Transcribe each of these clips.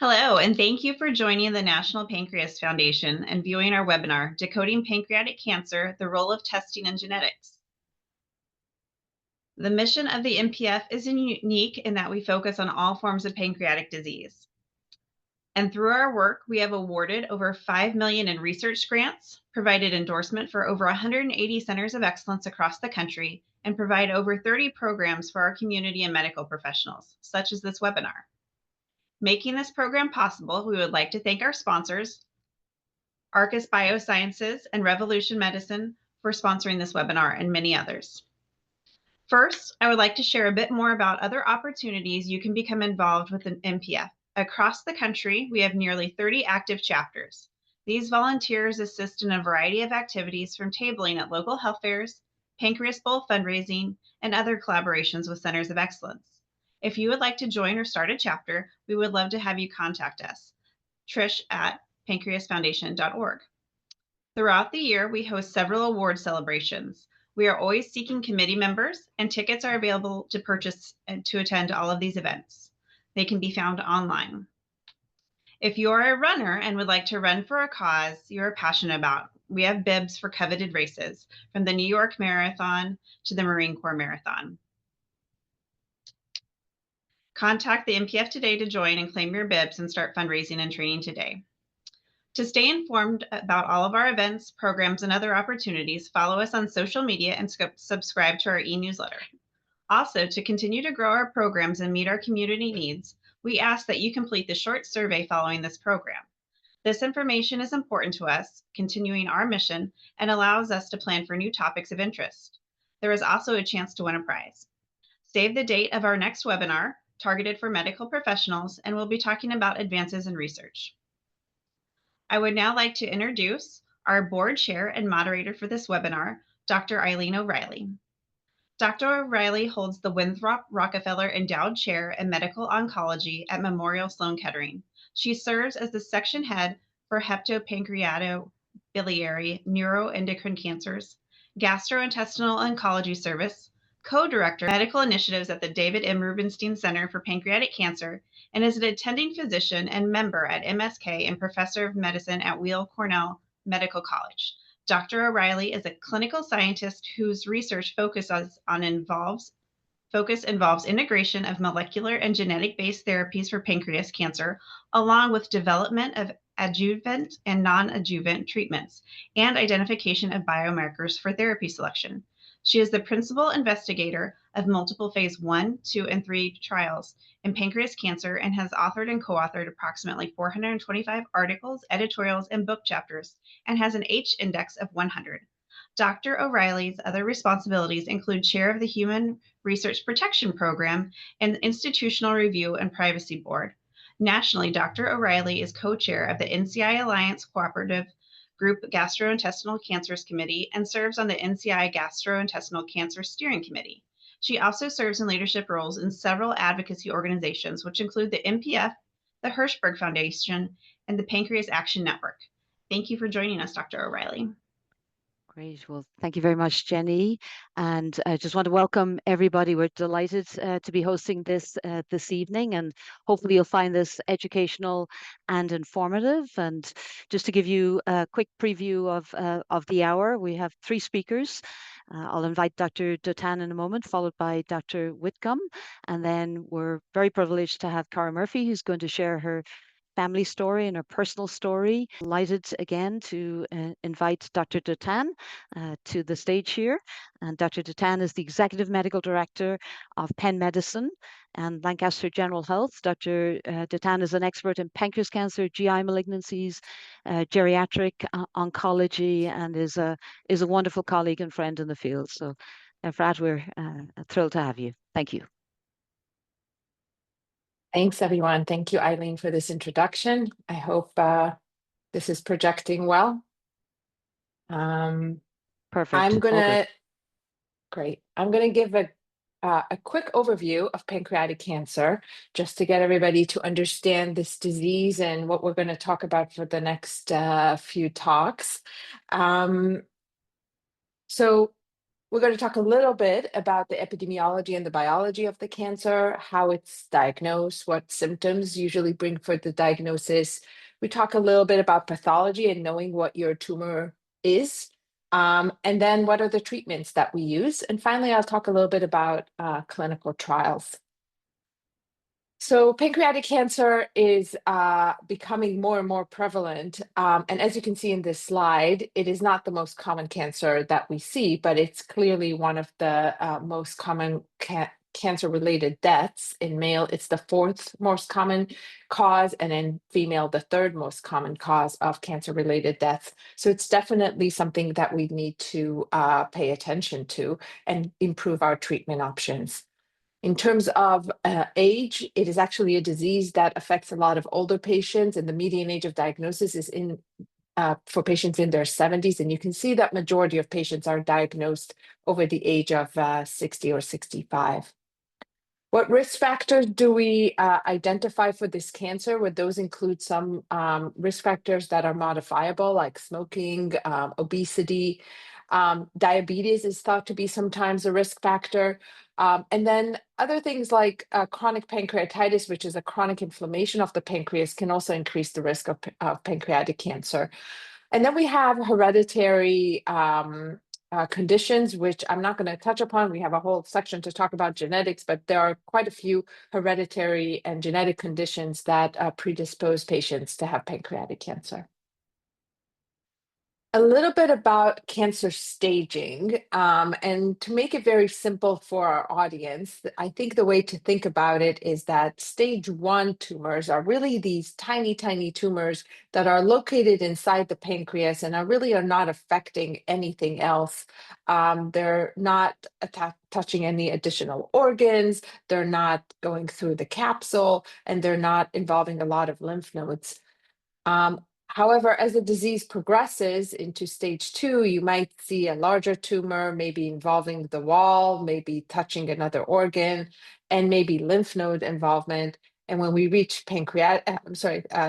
Hello, and thank you for joining the National Pancreas Foundation and viewing our webinar, Decoding Pancreatic Cancer, the Role of Testing and Genetics. The mission of the NPF is unique in that we focus on all forms of pancreatic disease. And through our work, we have awarded over $5 million in research grants, provided endorsement for over 180 centers of excellence across the country, and provide over 30 programs for our community and medical professionals, such as this webinar. Making this program possible, we would like to thank our sponsors, Arcus Biosciences and Revolution Medicine, for sponsoring this webinar and many others. First, I would like to share a bit more about other opportunities you can become involved with an NPF. Across the country, we have nearly 30 active chapters. These volunteers assist in a variety of activities from tabling at local health fairs, Pancreas Bowl fundraising, and other collaborations with centers of excellence. If you would like to join or start a chapter, we would love to have you contact us, trish@pancreasfoundation.org. Throughout the year, we host several award celebrations. We are always seeking committee members, and tickets are available to purchase and to attend all of these events. They can be found online. If you are a runner and would like to run for a cause you are passionate about, we have bibs for coveted races, from the New York Marathon to the Marine Corps Marathon. Contact the NPF today to join and claim your bibs and start fundraising and training today. To stay informed about all of our events, programs, and other opportunities, follow us on social media and subscribe to our e-newsletter. Also, to continue to grow our programs and meet our community needs, we ask that you complete the short survey following this program. This information is important to us, continuing our mission, and allows us to plan for new topics of interest. There is also a chance to win a prize. Save the date of our next webinar, targeted for medical professionals, and we'll be talking about advances in research. I would now like to introduce our board chair and moderator for this webinar, Dr. Eileen O'Reilly. Dr. O'Reilly holds the Winthrop Rockefeller Endowed Chair in Medical Oncology at Memorial Sloan Kettering. She serves as the section head for Hepatopancreaticobiliary Neuroendocrine Cancers, Gastrointestinal Oncology Service, co-director of medical initiatives at the David M. Rubenstein Center for Pancreatic Cancer, and is an attending physician and member at MSK and professor of medicine at Weill Cornell Medical College. Dr. O'Reilly is a clinical scientist whose research involves integration of molecular and genetic-based therapies for pancreas cancer, along with development of adjuvant and non-adjuvant treatments and identification of biomarkers for therapy selection. She is the principal investigator of multiple phase 1, 2, and 3 trials in pancreas cancer and has authored and co-authored approximately 425 articles, editorials, and book chapters, and has an H-index of 100. Dr. O'Reilly's other responsibilities include chair of the Human Research Protection Program and Institutional Review and Privacy Board. Nationally, Dr. O'Reilly is co-chair of the NCI Alliance Cooperative Group Gastrointestinal Cancers Committee and serves on the NCI Gastrointestinal Cancer Steering Committee. She also serves in leadership roles in several advocacy organizations, which include the NPF, the Hirschberg Foundation, and the Pancreas Action Network. Thank you for joining us, Dr. O'Reilly. Great. Well, thank you very much, Jenny. And I just want to welcome everybody. We're delighted to be hosting this this evening, and hopefully you'll find this educational and informative. And just to give you a quick preview of the hour, we have 3 speakers. I'll invite Dr. Dotan in a moment, followed by Dr. Whitcomb. And then we're very privileged to have Cara Murphy, who's going to share her family story and her personal story. Delighted again to invite Dr. Dotan to the stage here. And Dr. Dotan is the Executive Medical Director of Penn Medicine and Lancaster General Health. Dr. Dotan is an expert in pancreas cancer, GI malignancies, geriatric oncology, and is a wonderful colleague and friend in the field. So, Efrat, we're thrilled to have you. Thank you. Thanks, everyone. Thank you, Eileen, for this introduction. I hope this is projecting well. Perfect. Great. I'm going to give a quick overview of pancreatic cancer, just to get everybody to understand this disease and what we're going to talk about for the next few talks. So We're going to talk a little bit about the epidemiology and the biology of the cancer, how it's diagnosed, what symptoms usually bring for the diagnosis. We talk a little bit about pathology and knowing what your tumor is, and then what are the treatments that we use. And finally, I'll talk a little bit about clinical trials. So pancreatic cancer is becoming more and more prevalent. And as you can see in this slide, it is not the most common cancer that we see, but it's clearly one of the most common cancer-related deaths. In male, it's the fourth most common cause, and in female, the third most common cause of cancer-related deaths. So it's definitely something that we need to pay attention to and improve our treatment options. In terms of age, it is actually a disease that affects a lot of older patients, and the median age of diagnosis is for patients in their 70s. And you can see that majority of patients are diagnosed over the age of 60 or 65. What risk factors do we identify for this cancer? Well, those include some risk factors that are modifiable, like smoking, obesity. Diabetes is thought to be sometimes a risk factor. And then other things like chronic pancreatitis, which is a chronic inflammation of the pancreas, can also increase the risk of pancreatic cancer. And then we have hereditary conditions, which I'm not going to touch upon. We have a whole section to talk about genetics, but there are quite a few hereditary and genetic conditions that predispose patients to have pancreatic cancer. A little bit about cancer staging, and to make it very simple for our audience, I think the way to think about it is that stage 1 tumors are really these tiny, tiny tumors that are located inside the pancreas and are not affecting anything else. They're not touching any additional organs, they're not going through the capsule, and they're not involving a lot of lymph nodes. However, as the disease progresses into stage 2, you might see a larger tumor, maybe involving the wall, maybe touching another organ, and maybe lymph node involvement. And when we reach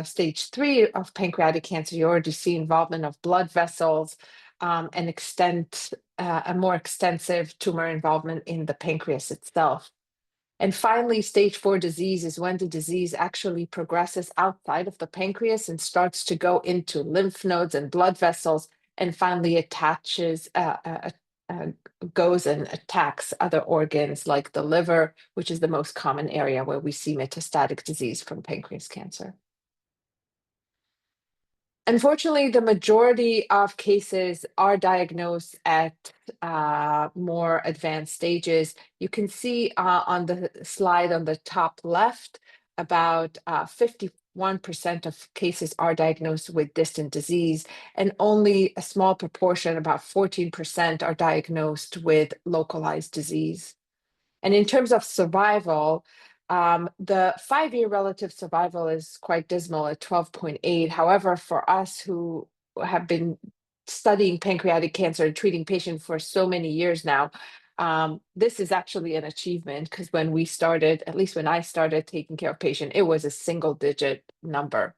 stage 3 of pancreatic cancer, you already see involvement of blood vessels and a more extensive tumor involvement in the pancreas itself. And finally, stage 4 disease is when the disease actually progresses outside of the pancreas and starts to go into lymph nodes and blood vessels, and finally goes and attacks other organs like the liver, which is the most common area where we see metastatic disease from pancreas cancer. Unfortunately, the majority of cases are diagnosed at more advanced stages. You can see on the slide on the top left, about 51% of cases are diagnosed with distant disease, and only a small proportion, about 14%, are diagnosed with localized disease. And in terms of survival, the 5-year relative survival is quite dismal at 12.8. However, for us who have been studying pancreatic cancer and treating patients for so many years now, this is actually an achievement, because when we started, at least when I started taking care of patients, it was a single-digit number.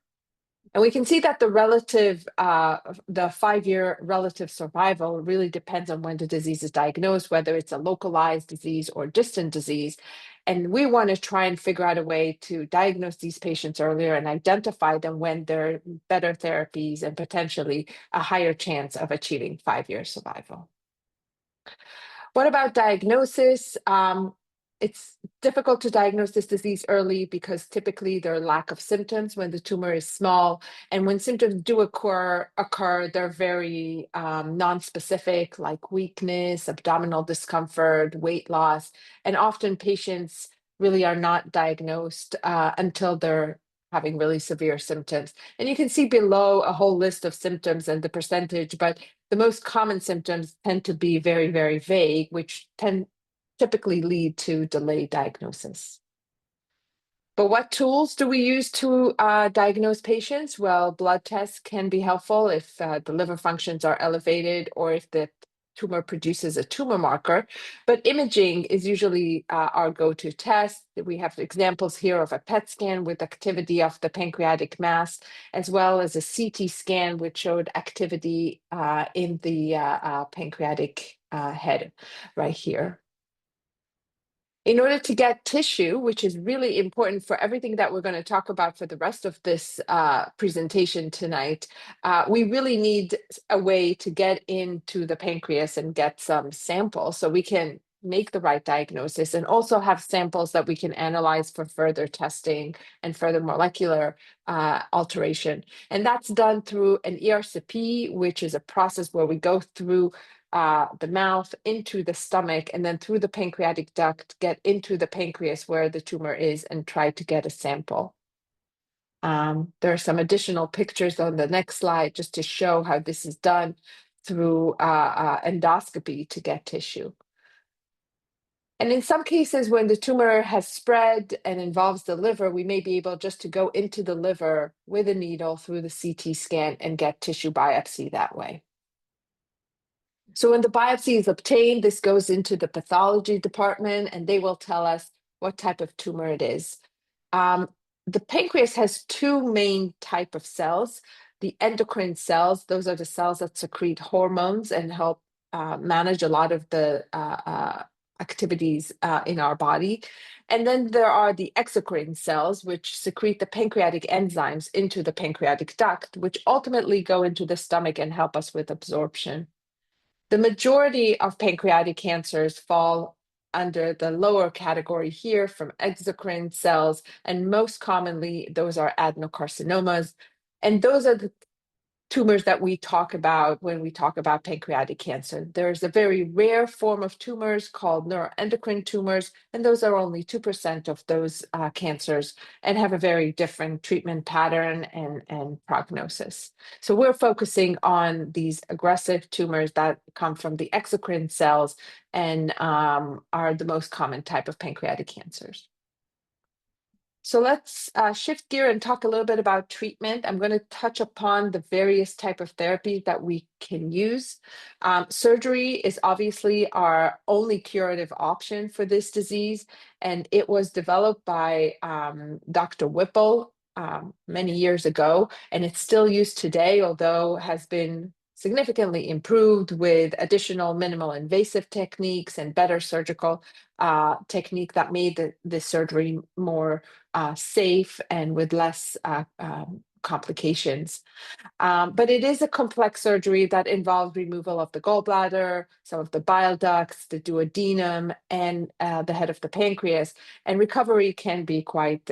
And we can see that the 5-year relative survival really depends on when the disease is diagnosed, whether it's a localized disease or distant disease. And we want to try and figure out a way to diagnose these patients earlier and identify them when there are better therapies and potentially a higher chance of achieving 5-year survival. What about diagnosis? It's difficult to diagnose this disease early because typically there are lack of symptoms when the tumor is small. And when symptoms do occur, they're very non-specific, like weakness, abdominal discomfort, weight loss. And often patients really are not diagnosed until they're having really severe symptoms. And you can see below a whole list of symptoms and the percentage, but the most common symptoms tend to be very, very vague, which typically lead to delayed diagnosis. But what tools do we use to diagnose patients? Well, blood tests can be helpful if the liver functions are elevated or if the tumor produces a tumor marker. But imaging is usually our go-to test. We have examples here of a PET scan with activity of the pancreatic mass, as well as a CT scan, which showed activity in the pancreatic head right here. In order to get tissue, which is really important for everything that we're going to talk about for the rest of this presentation tonight, we really need a way to get into the pancreas and get some samples so we can make the right diagnosis, and also have samples that we can analyze for further testing and further molecular alteration. And that's done through an ERCP, which is a process where we go through the mouth into the stomach and then through the pancreatic duct, get into the pancreas where the tumor is and try to get a sample. There are some additional pictures on the next slide just to show how this is done through endoscopy to get tissue. And in some cases, when the tumor has spread and involves the liver, we may be able just to go into the liver with a needle through the CT scan and get tissue biopsy that way. So when the biopsy is obtained, this goes into the pathology department, and they will tell us what type of tumor it is. The pancreas has two main types of cells. The endocrine cells, those are the cells that secrete hormones and help manage a lot of the activities in our body. And then there are the exocrine cells, which secrete the pancreatic enzymes into the pancreatic duct, which ultimately go into the stomach and help us with absorption. The majority of pancreatic cancers fall under the lower category here from exocrine cells, and most commonly those are adenocarcinomas. And those are the tumors that we talk about when we talk about pancreatic cancer. There's a very rare form of tumors called neuroendocrine tumors, and those are only 2% of those cancers and have a very different treatment pattern and prognosis. So we're focusing on these aggressive tumors that come from the exocrine cells and are the most common type of pancreatic cancers. So let's shift gear and talk a little bit about treatment. I'm going to touch upon the various type of therapies that we can use. Surgery is obviously our only curative option for this disease, and it was developed by Dr. Whipple many years ago, and it's still used today, although has been significantly improved with additional minimal invasive techniques and better surgical technique that made the surgery more safe and with less complications. But it is a complex surgery that involves removal of the gallbladder, some of the bile ducts, the duodenum, and the head of the pancreas, and recovery can be quite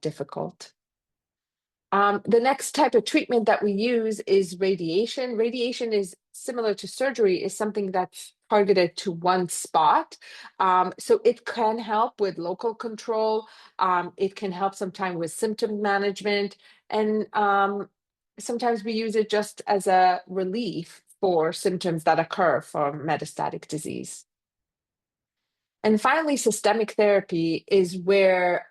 difficult. The next type of treatment that we use is radiation. Radiation is similar to surgery, is something that's targeted to one spot. So it can help with local control. It can help sometimes with symptom management. And sometimes we use it just as a relief for symptoms that occur from metastatic disease. And finally, systemic therapy is where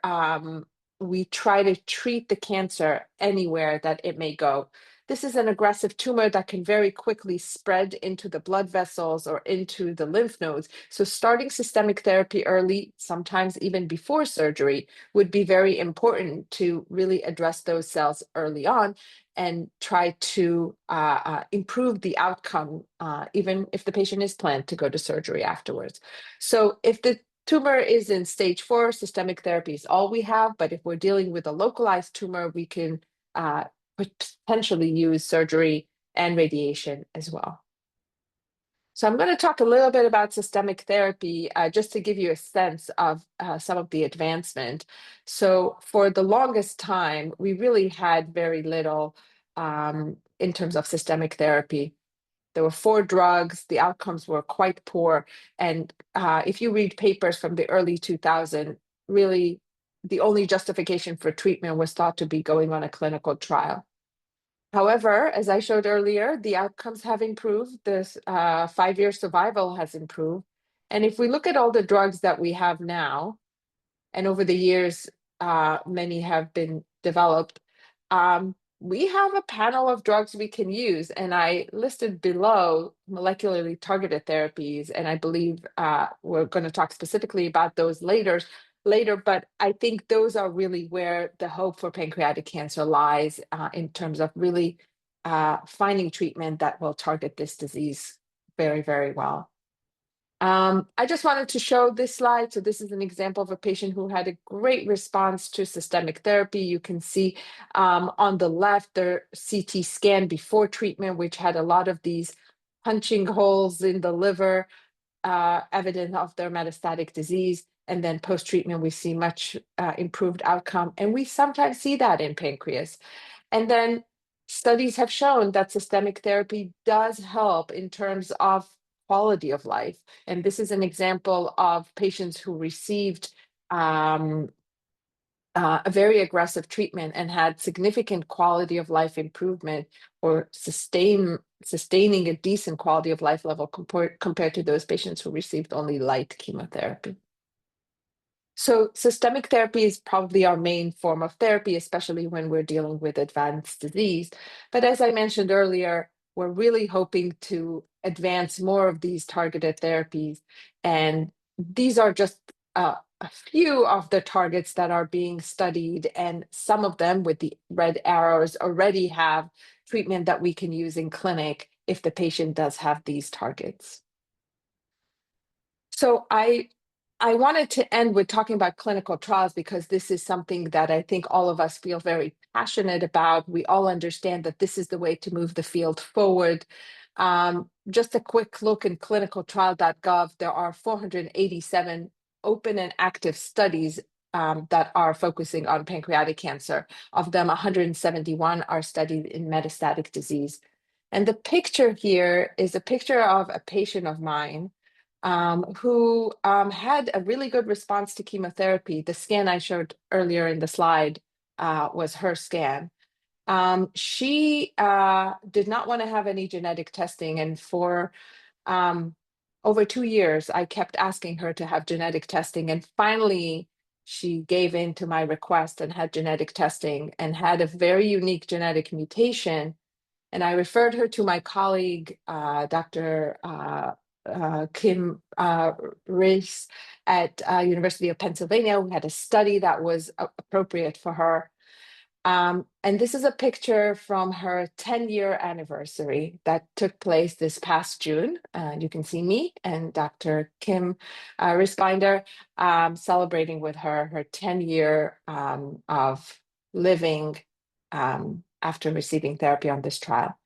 we try to treat the cancer anywhere that it may go. This is an aggressive tumor that can very quickly spread into the blood vessels or into the lymph nodes. So starting systemic therapy early, sometimes even before surgery, would be very important to really address those cells early on and try to improve the outcome, even if the patient is planned to go to surgery afterwards. So if the tumor is in stage 4, systemic therapy is all we have, but if we're dealing with a localized tumor, we can potentially use surgery and radiation as well. So I'm going to talk a little bit about systemic therapy just to give you a sense of some of the advancement. So for the longest time, we really had very little in terms of systemic therapy. There were 4 drugs, the outcomes were quite poor. And if you read papers from the early 2000s, really the only justification for treatment was thought to be going on a clinical trial. However, as I showed earlier, the outcomes have improved. This 5-year survival has improved. And if we look at all the drugs that we have now, and over the years, many have been developed, we have a panel of drugs we can use. And I listed below molecularly targeted therapies, and I believe we're going to talk specifically about those later, but I think those are really where the hope for pancreatic cancer lies in terms of really finding treatment that will target this disease very, very well. I just wanted to show this slide. So this is an example of a patient who had a great response to systemic therapy. You can see on the left, their CT scan before treatment, which had a lot of these punching holes in the liver, evidence of their metastatic disease. And then post-treatment, we see much improved outcome. And we sometimes see that in pancreas. And then studies have shown that systemic therapy does help in terms of quality of life. And this is an example of patients who received a very aggressive treatment and had significant quality of life improvement or sustaining a decent quality of life level compared to those patients who received only light chemotherapy. So systemic therapy is probably our main form of therapy, especially when we're dealing with advanced disease. But as I mentioned earlier, we're really hoping to advance more of these targeted therapies. And these are just a few of the targets that are being studied. And some of them with the red arrows already have treatment that we can use in clinic if the patient does have these targets. So I wanted to end with talking about clinical trials because this is something that I think all of us feel very passionate about. We all understand that this is the way to move the field forward. Just a quick look in clinicaltrial.gov, there are 487 open and active studies that are focusing on pancreatic cancer. Of them, 171 are studied in metastatic disease. And the picture here is a picture of a patient of mine who had a really good response to chemotherapy. The scan I showed earlier in the slide was her scan. She did not want to have any genetic testing, and for over 2 years, I kept asking her to have genetic testing, and finally, she gave in to my request and had genetic testing and had a very unique genetic mutation. And I referred her to my colleague, Dr. Kim Rees at University of Pennsylvania, who had a study that was appropriate for her. And this is a picture from her 10-year anniversary that took place this past June. You can see me and Dr. Kim Reesbinder celebrating with her 10-year of living after receiving therapy on this trial.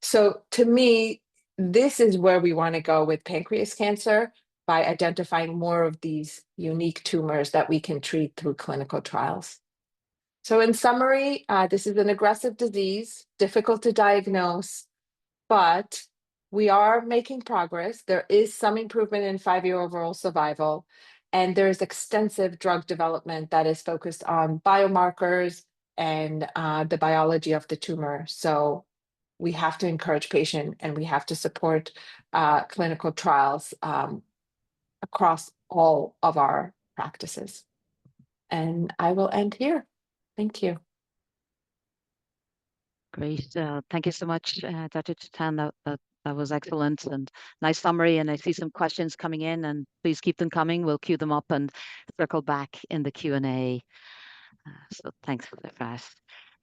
So to me, this is where we want to go with pancreas cancer by identifying more of these unique tumors that we can treat through clinical trials. So in summary, this is an aggressive disease, difficult to diagnose, but we are making progress. There is some improvement in 5-year overall survival, and there's extensive drug development that is focused on biomarkers and the biology of the tumor. So we have to encourage patient and we have to support clinical trials across all of our practices. And I will end here. Thank you. Great. Thank you so much, Dr. Dotan. That was excellent and nice summary. And I see some questions coming in, and please keep them coming. We'll queue them up and circle back in the Q&A. So thanks for that.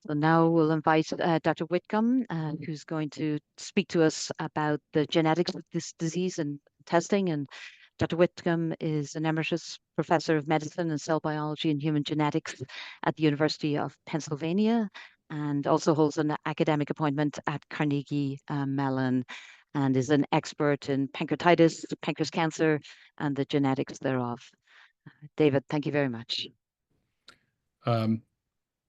So now we'll invite Dr. Whitcomb, who's going to speak to us about the genetics of this disease and testing. And Dr. Whitcomb is an emeritus professor of medicine and cell biology and human genetics at the University of Pennsylvania, and also holds an academic appointment at Carnegie Mellon, and is an expert in pancreatitis, pancreas cancer, and the genetics thereof. David, thank you very much.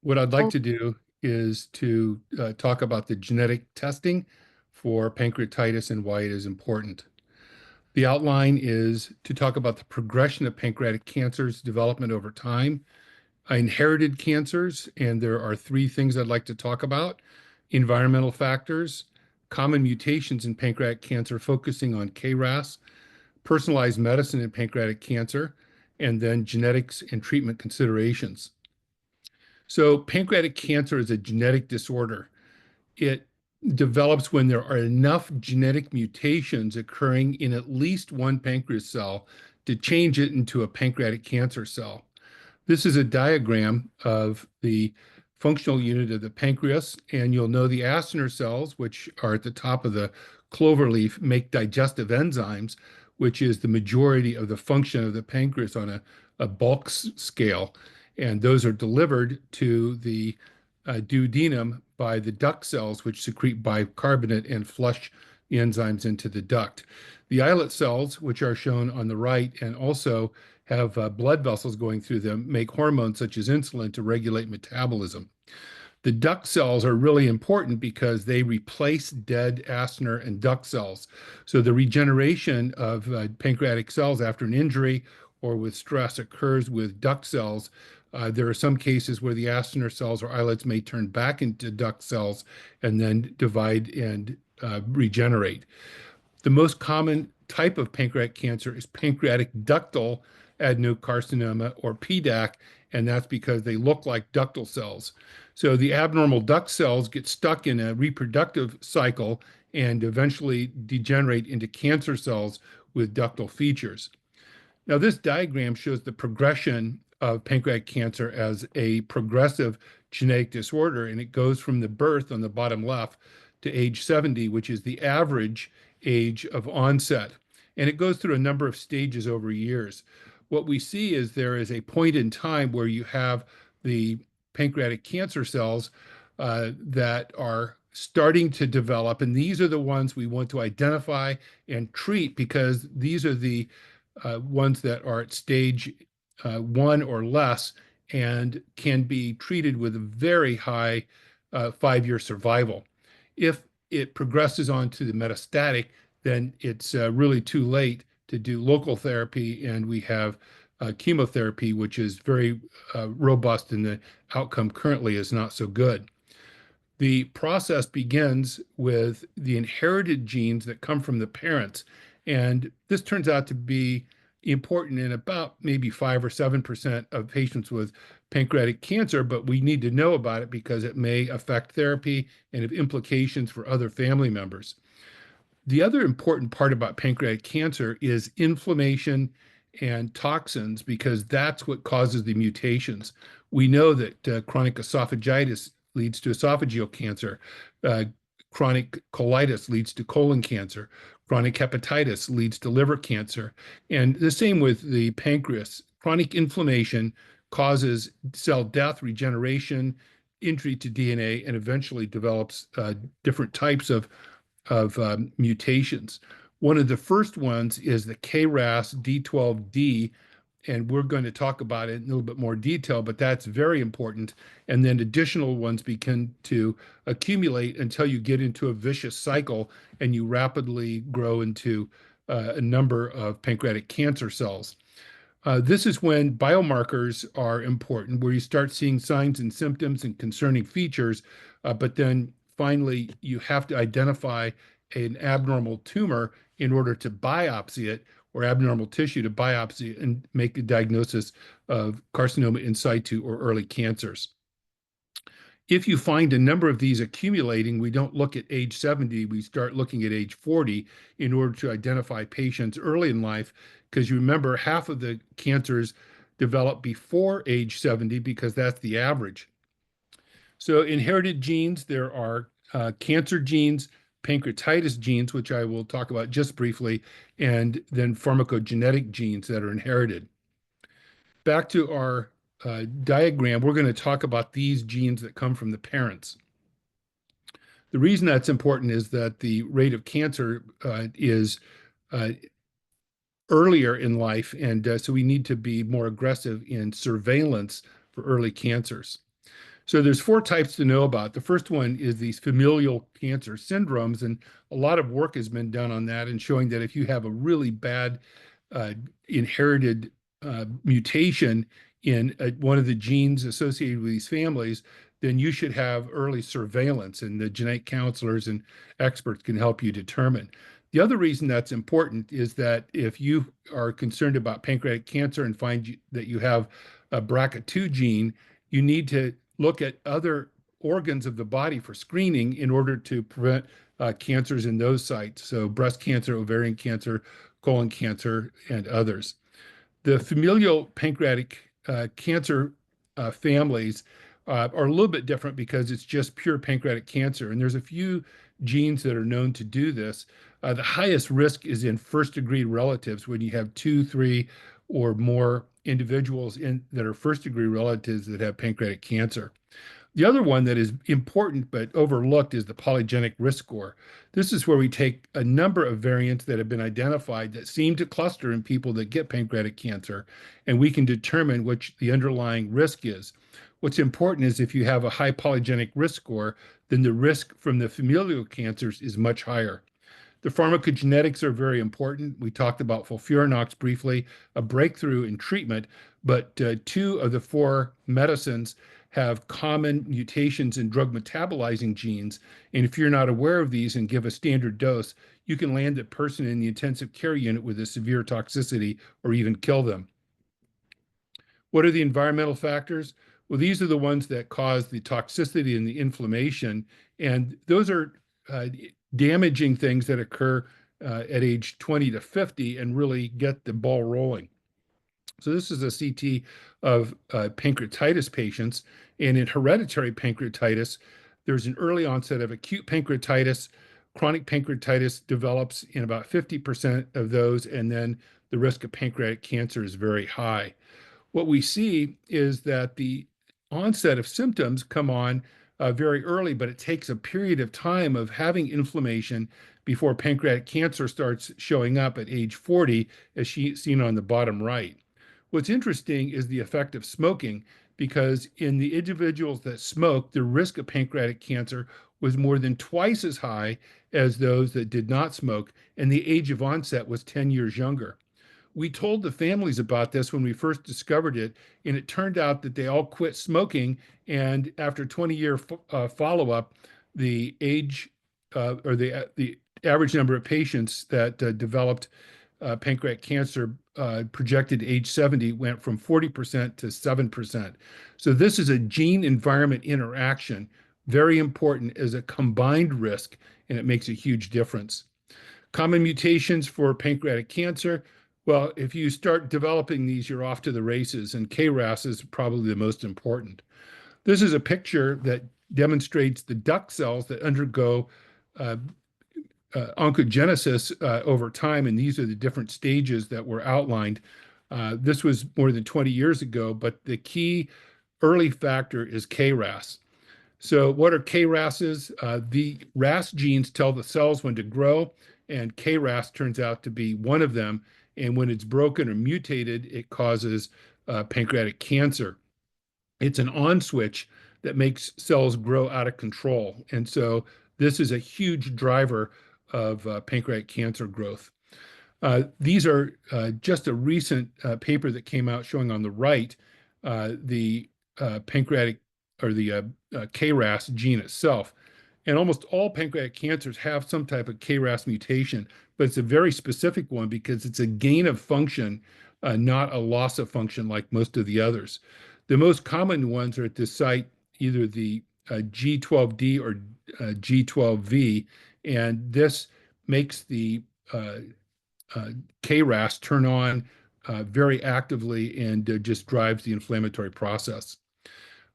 What I'd like to do is to talk about the genetic testing for pancreatitis and why it is important. The outline is to talk about the progression of pancreatic cancer's development over time, inherited cancers, and there are 3 things I'd like to talk about: environmental factors, common mutations in pancreatic cancer focusing on KRAS, personalized medicine in pancreatic cancer, and then genetics and treatment considerations. So pancreatic cancer is a genetic disorder. It develops when there are enough genetic mutations occurring in at least one pancreas cell to change it into a pancreatic cancer cell. This is a diagram of the functional unit of the pancreas, and you'll know the acinar cells, which are at the top of the clover leaf, make digestive enzymes, which is the majority of the function of the pancreas on a bulk scale. And those are delivered to the duodenum by the duct cells, which secrete bicarbonate and flush the enzymes into the duct. The islet cells, which are shown on the right and also have blood vessels going through them, make hormones such as insulin to regulate metabolism. The duct cells are really important because they replace dead acinar and duct cells. So the regeneration of pancreatic cells after an injury or with stress occurs with duct cells. There are some cases where the acinar cells or islets may turn back into duct cells and then divide and regenerate. The most common type of pancreatic cancer is pancreatic ductal adenocarcinoma, or PDAC, and that's because they look like ductal cells. So the abnormal duct cells get stuck in a reproductive cycle and eventually degenerate into cancer cells with ductal features. Now, this diagram shows the progression of pancreatic cancer as a progressive genetic disorder, and it goes from the birth on the bottom left to age 70, which is the average age of onset. And it goes through a number of stages over years. What we see is there is a point in time where you have the pancreatic cancer cells that are starting to develop, and these are the ones we want to identify and treat because these are the ones that are at stage 1 or less and can be treated with a very high 5-year survival. If it progresses on to the metastatic, then it's really too late to do local therapy, and we have chemotherapy, which is very robust, and the outcome currently is not so good. The process begins with the inherited genes that come from the parents, and this turns out to be important in about maybe 5 or 7% of patients with pancreatic cancer, but we need to know about it because it may affect therapy and have implications for other family members. The other important part about pancreatic cancer is inflammation and toxins, because that's what causes the mutations. We know that chronic esophagitis leads to esophageal cancer. Chronic colitis leads to colon cancer. Chronic hepatitis leads to liver cancer. And the same with the pancreas. Chronic inflammation causes cell death, regeneration, injury to DNA, and eventually develops different types of mutations. One of the first ones is the KRAS D12D, and we're going to talk about it in a little bit more detail, but that's very important. And then additional ones begin to accumulate until you get into a vicious cycle and you rapidly grow into a number of pancreatic cancer cells. This is when biomarkers are important, where you start seeing signs and symptoms and concerning features, but then finally you have to identify an abnormal tumor in order to biopsy it, or abnormal tissue to biopsy and make a diagnosis of carcinoma in situ or early cancers. If you find a number of these accumulating, we don't look at age 70, we start looking at age 40 in order to identify patients early in life, because you remember half of the cancers develop before age 70 because that's the average. So inherited genes, there are cancer genes, pancreatitis genes, which I will talk about just briefly, and then pharmacogenetic genes that are inherited. Back to our diagram, we're going to talk about these genes that come from the parents. The reason that's important is that the rate of cancer is earlier in life, and so we need to be more aggressive in surveillance for early cancers. So there's 4 types to know about. The first one is these familial cancer syndromes, and a lot of work has been done on that and showing that if you have a really bad inherited mutation in one of the genes associated with these families, then you should have early surveillance, and the genetic counselors and experts can help you determine. The other reason that's important is that if you are concerned about pancreatic cancer and find that you have a BRCA2 gene, you need to look at other organs of the body for screening in order to prevent cancers in those sites. So breast cancer, ovarian cancer, colon cancer, and others. The familial pancreatic cancer families are a little bit different because it's just pure pancreatic cancer. And there's a few genes that are known to do this. The highest risk is in first-degree relatives when you have 2, 3, or more individuals that are first-degree relatives that have pancreatic cancer. The other one that is important but overlooked is the polygenic risk score. This is where we take a number of variants that have been identified that seem to cluster in people that get pancreatic cancer, and we can determine which the underlying risk is. What's important is if you have a high polygenic risk score, then the risk from the familial cancers is much higher. The pharmacogenetics are very important. We talked about FOLFIRINOX briefly, a breakthrough in treatment, but 2 of the 4 medicines have common mutations in drug metabolizing genes. And if you're not aware of these and give a standard dose, you can land a person in the intensive care unit with a severe toxicity or even kill them. What are the environmental factors? Well, these are the ones that cause the toxicity and the inflammation. And those are damaging things that occur at age 20 to 50 and really get the ball rolling. So this is a CT of pancreatitis patients. And in hereditary pancreatitis, there's an early onset of acute pancreatitis. Chronic pancreatitis develops in about 50% of those, and then the risk of pancreatic cancer is very high. What we see is that the onset of symptoms come on very early, but it takes a period of time of having inflammation before pancreatic cancer starts showing up at age 40, as seen on the bottom right. What's interesting is the effect of smoking, because in the individuals that smoked, the risk of pancreatic cancer was more than twice as high as those that did not smoke, and the age of onset was 10 years younger. We told the families about this when we first discovered it, and it turned out that they all quit smoking. And after 20-year follow-up, the age or the average number of patients that developed pancreatic cancer projected age 70 went from 40% to 7%. So this is a gene-environment interaction, very important as a combined risk, and it makes a huge difference. Common mutations for pancreatic cancer. Well, if you start developing these, you're off to the races, and KRAS is probably the most important. This is a picture that demonstrates the duct cells that undergo oncogenesis over time, and these are the different stages that were outlined. This was more than 20 years ago, but the key early factor is KRAS. So what are KRASs? The RAS genes tell the cells when to grow, and KRAS turns out to be one of them. And when it's broken or mutated, it causes pancreatic cancer. It's an on switch that makes cells grow out of control. And so this is a huge driver of pancreatic cancer growth. These are just a recent paper that came out showing on the right the pancreatic or the KRAS gene itself. And almost all pancreatic cancers have some type of KRAS mutation, but it's a very specific one because it's a gain of function, not a loss of function like most of the others. The most common ones are at this site, either the G12D or G12V, and this makes the KRAS turn on very actively and just drives the inflammatory process.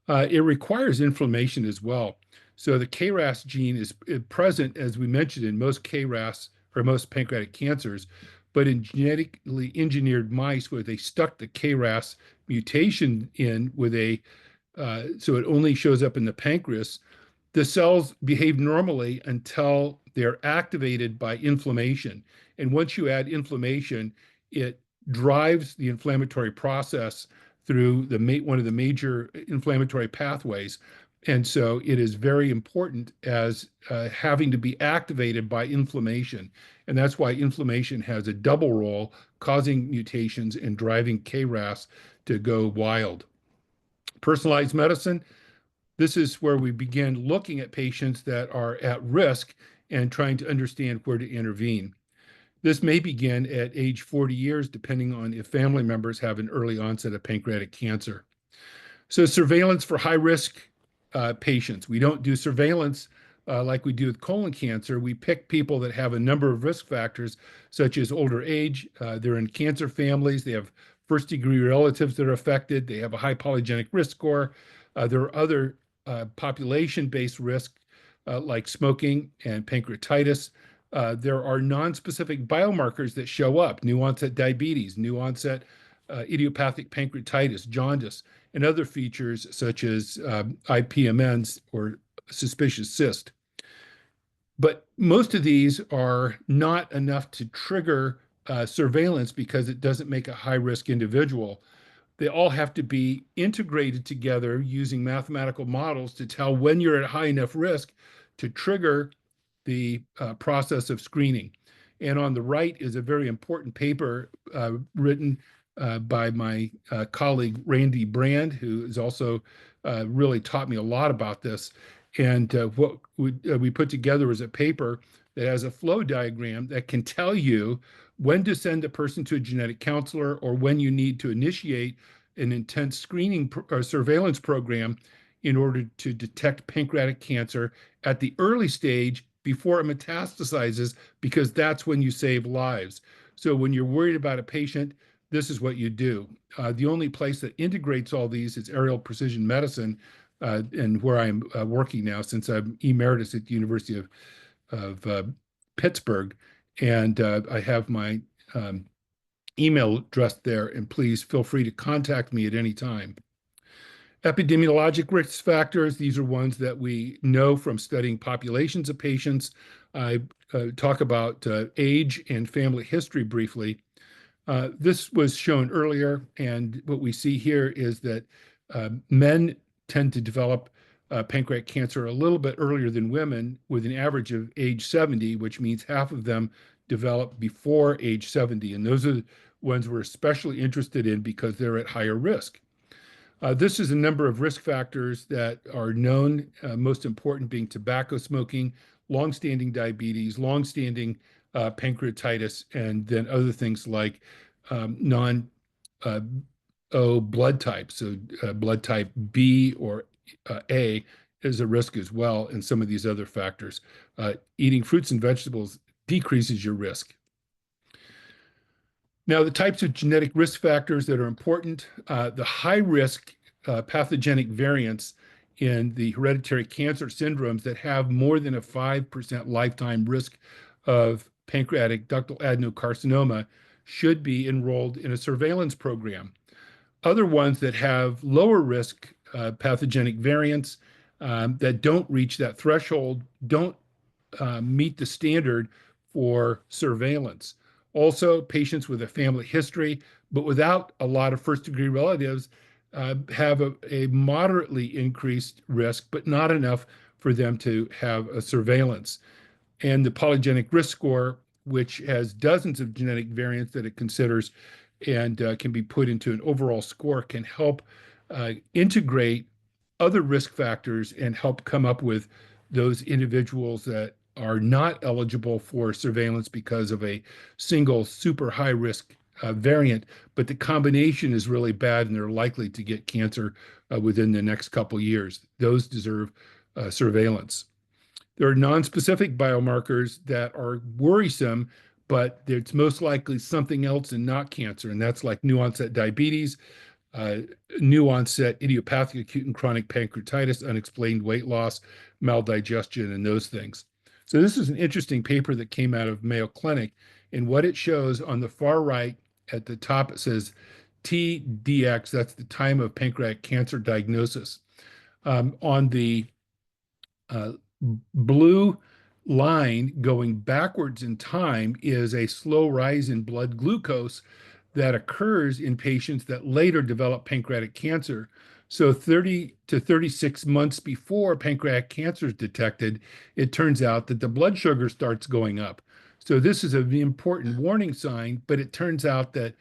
It requires inflammation as well. So the KRAS gene is present, as we mentioned, in most KRAS or most pancreatic cancers, but in genetically engineered mice where they stuck the KRAS mutation in with so it only shows up in the pancreas, the cells behave normally until they're activated by inflammation. And once you add inflammation, it drives the inflammatory process through one of the major inflammatory pathways. And so it is very important as having to be activated by inflammation. And that's why inflammation has a double role, causing mutations and driving KRAS to go wild. Personalized medicine. This is where we begin looking at patients that are at risk and trying to understand where to intervene. This may begin at age 40 years, depending on if family members have an early onset of pancreatic cancer. So surveillance for high-risk patients. We don't do surveillance like we do with colon cancer. We pick people that have a number of risk factors, such as older age, they're in cancer families, they have first-degree relatives that are affected, they have a high polygenic risk score. There are other population-based risk like smoking and pancreatitis. There are non-specific biomarkers that show up: new onset diabetes, new onset idiopathic pancreatitis, jaundice, and other features such as IPMNs or suspicious cyst. But most of these are not enough to trigger surveillance because it doesn't make a high-risk individual. They all have to be integrated together using mathematical models to tell when you're at high enough risk to trigger the process of screening. And on the right is a very important paper written by my colleague Randy Brand, who has also really taught me a lot about this. And what we put together is a paper that has a flow diagram that can tell you when to send a person to a genetic counselor or when you need to initiate an intense screening or surveillance program in order to detect pancreatic cancer at the early stage before it metastasizes, because that's when you save lives. So when you're worried about a patient, this is what you do. The only place that integrates all these is Aerial Precision Medicine, and where I'm working now, since I'm emeritus at the University of Pittsburgh. And I have my email address there, and please feel free to contact me at any time. Epidemiologic risk factors, these are ones that we know from studying populations of patients. I talk about age and family history briefly. This was shown earlier, and what we see here is that men tend to develop pancreatic cancer a little bit earlier than women, with an average of age 70, which means half of them develop before age 70. And those are the ones we're especially interested in because they're at higher risk. This is a number of risk factors that are known, most important being tobacco smoking, longstanding diabetes, longstanding pancreatitis, and then other things like non-O blood type. So blood type B or A is a risk as well, and some of these other factors. Eating fruits and vegetables decreases your risk. Now, the types of genetic risk factors that are important, the high-risk pathogenic variants in the hereditary cancer syndromes that have more than a 5% lifetime risk of pancreatic ductal adenocarcinoma should be enrolled in a surveillance program. Other ones that have lower risk pathogenic variants that don't reach that threshold don't meet the standard for surveillance. Also, patients with a family history, but without a lot of first-degree relatives, have a moderately increased risk, but not enough for them to have a surveillance. And the polygenic risk score, which has dozens of genetic variants that it considers and can be put into an overall score, can help integrate other risk factors and help come up with those individuals that are not eligible for surveillance because of a single super high risk variant, but the combination is really bad and they're likely to get cancer within the next couple years. Those deserve surveillance. There are non-specific biomarkers that are worrisome, but it's most likely something else and not cancer, and that's like new onset diabetes, new onset idiopathic acute and chronic pancreatitis, unexplained weight loss, maldigestion, and those things. So this is an interesting paper that came out of Mayo Clinic, and what it shows on the far right at the top, it says TDX, that's the time of pancreatic cancer diagnosis. On the blue line going backwards in time is a slow rise in blood glucose that occurs in patients that later develop pancreatic cancer. So 30 to 36 months before pancreatic cancer is detected, it turns out that the blood sugar starts going up. So this is an important warning sign, but it turns out that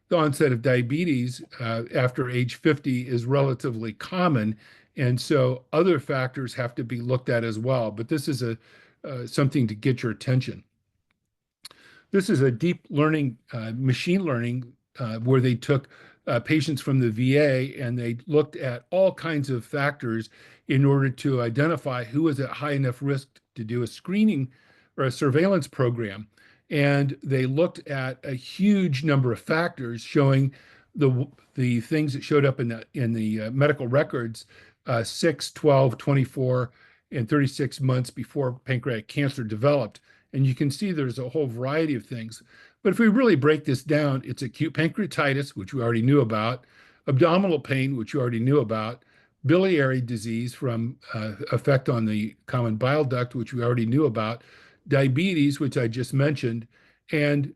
the onset of diabetes after age 50 is relatively common. And so other factors have to be looked at as well. But this is something to get your attention. This is a deep learning, machine learning, where they took patients from the VA and they looked at all kinds of factors in order to identify who was at high enough risk to do a screening or a surveillance program. And they looked at a huge number of factors showing the things that showed up in the medical records, 6, 12, 24, and 36 months before pancreatic cancer developed. And you can see there's a whole variety of things. But if we really break this down, it's acute pancreatitis, which we already knew about, abdominal pain, which you already knew about, biliary disease from effect on the common bile duct, which we already knew about, diabetes, which I just mentioned, and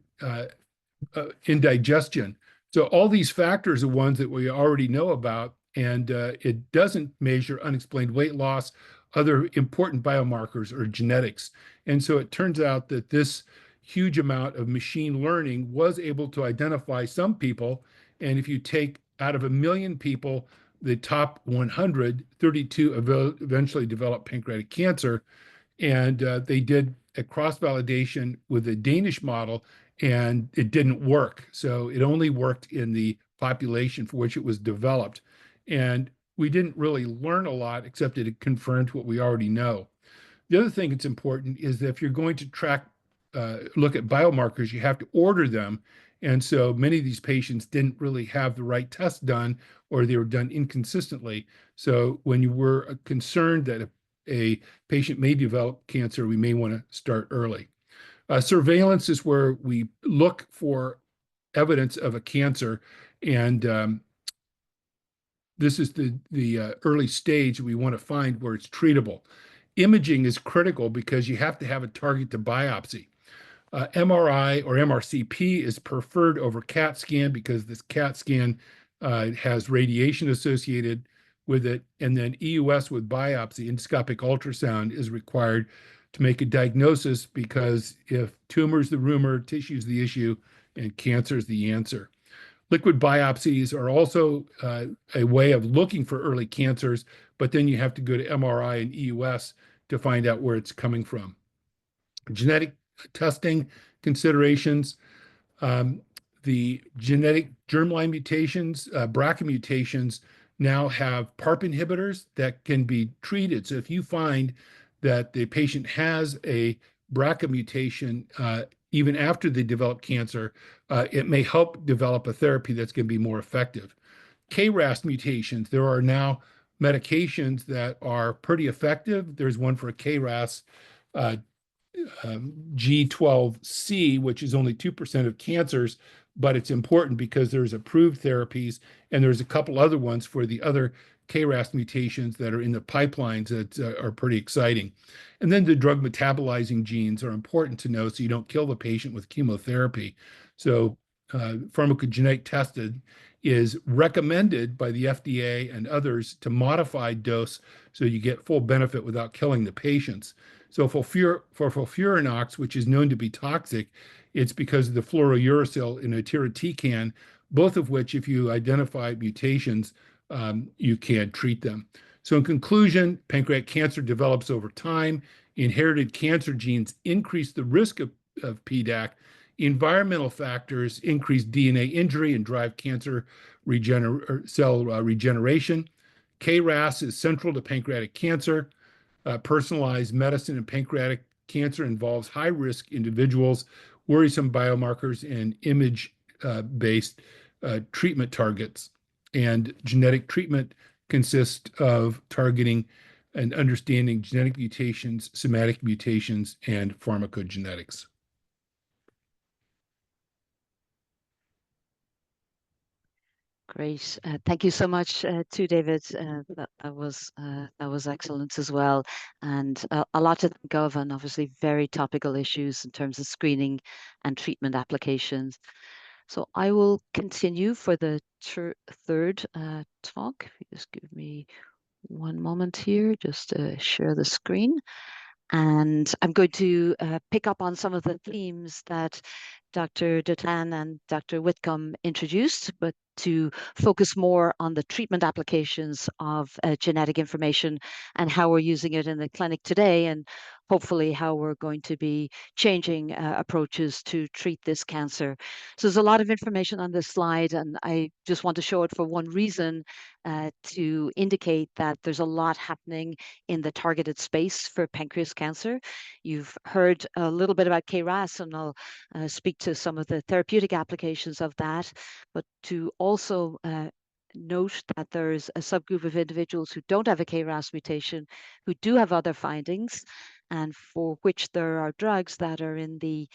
indigestion. So all these factors are ones that we already know about, and it doesn't measure unexplained weight loss, other important biomarkers, or genetics. And so it turns out that this huge amount of machine learning was able to identify some people. And if you take out of 1 million people, the top 100, 32 eventually developed pancreatic cancer. And they did a cross-validation with a Danish model, and it didn't work. So it only worked in the population for which it was developed. And we didn't really learn a lot, except that it confirmed what we already know. The other thing that's important is that if you're going to look at biomarkers, you have to order them. And so many of these patients didn't really have the right test done, or they were done inconsistently. So when you were concerned that a patient may develop cancer, we may want to start early. Surveillance is where we look for evidence of a cancer, and this is the early stage we want to find where it's treatable. Imaging is critical because you have to have a target to biopsy. MRI or MRCP is preferred over CAT scan because this CAT scan has radiation associated with it, and then EUS with biopsy, endoscopic ultrasound, is required to make a diagnosis, because if tumor is the rumor, tissue is the issue, and cancer is the answer. Liquid biopsies are also a way of looking for early cancers, but then you have to go to MRI and EUS to find out where it's coming from. Genetic testing considerations. The genetic germline mutations, BRCA mutations, now have PARP inhibitors that can be treated. So if you find that the patient has a BRCA mutation, even after they develop cancer, it may help develop a therapy that's going to be more effective. KRAS mutations, there are now medications that are pretty effective. There's one for KRAS G12C, which is only 2% of cancers, but it's important because there's approved therapies, and there's a couple other ones for the other KRAS mutations that are in the pipelines that are pretty exciting. And then the drug metabolizing genes are important to know so you don't kill the patient with chemotherapy. So pharmacogenetic testing is recommended by the FDA and others to modify dose so you get full benefit without killing the patients. So for FOLFIRINOX, which is known to be toxic, it's because of the fluorouracil and irinotecan, both of which, if you identify mutations, you can treat them. So in conclusion, pancreatic cancer develops over time. Inherited cancer genes increase the risk of PDAC. Environmental factors increase DNA injury and drive cancer cell regeneration. KRAS is central to pancreatic cancer. Personalized medicine in pancreatic cancer involves high-risk individuals, worrisome biomarkers, and image-based treatment targets. And genetic treatment consists of targeting and understanding genetic mutations, somatic mutations, and pharmacogenetics. Great. Thank you so much to David. That was excellent as well, and a lot to think of, and obviously very topical issues in terms of screening and treatment applications. So I will continue for the third talk. If you just give me one moment here, just to share the screen. And I'm going to pick up on some of the themes that Dr. Dotan and Dr. Whitcomb introduced, but to focus more on the treatment applications of genetic information and how we're using it in the clinic today, and hopefully how we're going to be changing approaches to treat this cancer. So there's a lot of information on this slide, and I just want to show it for one reason, to indicate that there's a lot happening in the targeted space for pancreas cancer. You've heard a little bit about KRAS, and I'll speak to some of the therapeutic applications of that, but to also note that there's a subgroup of individuals who don't have a KRAS mutation, who do have other findings, and for which there are drugs that are in the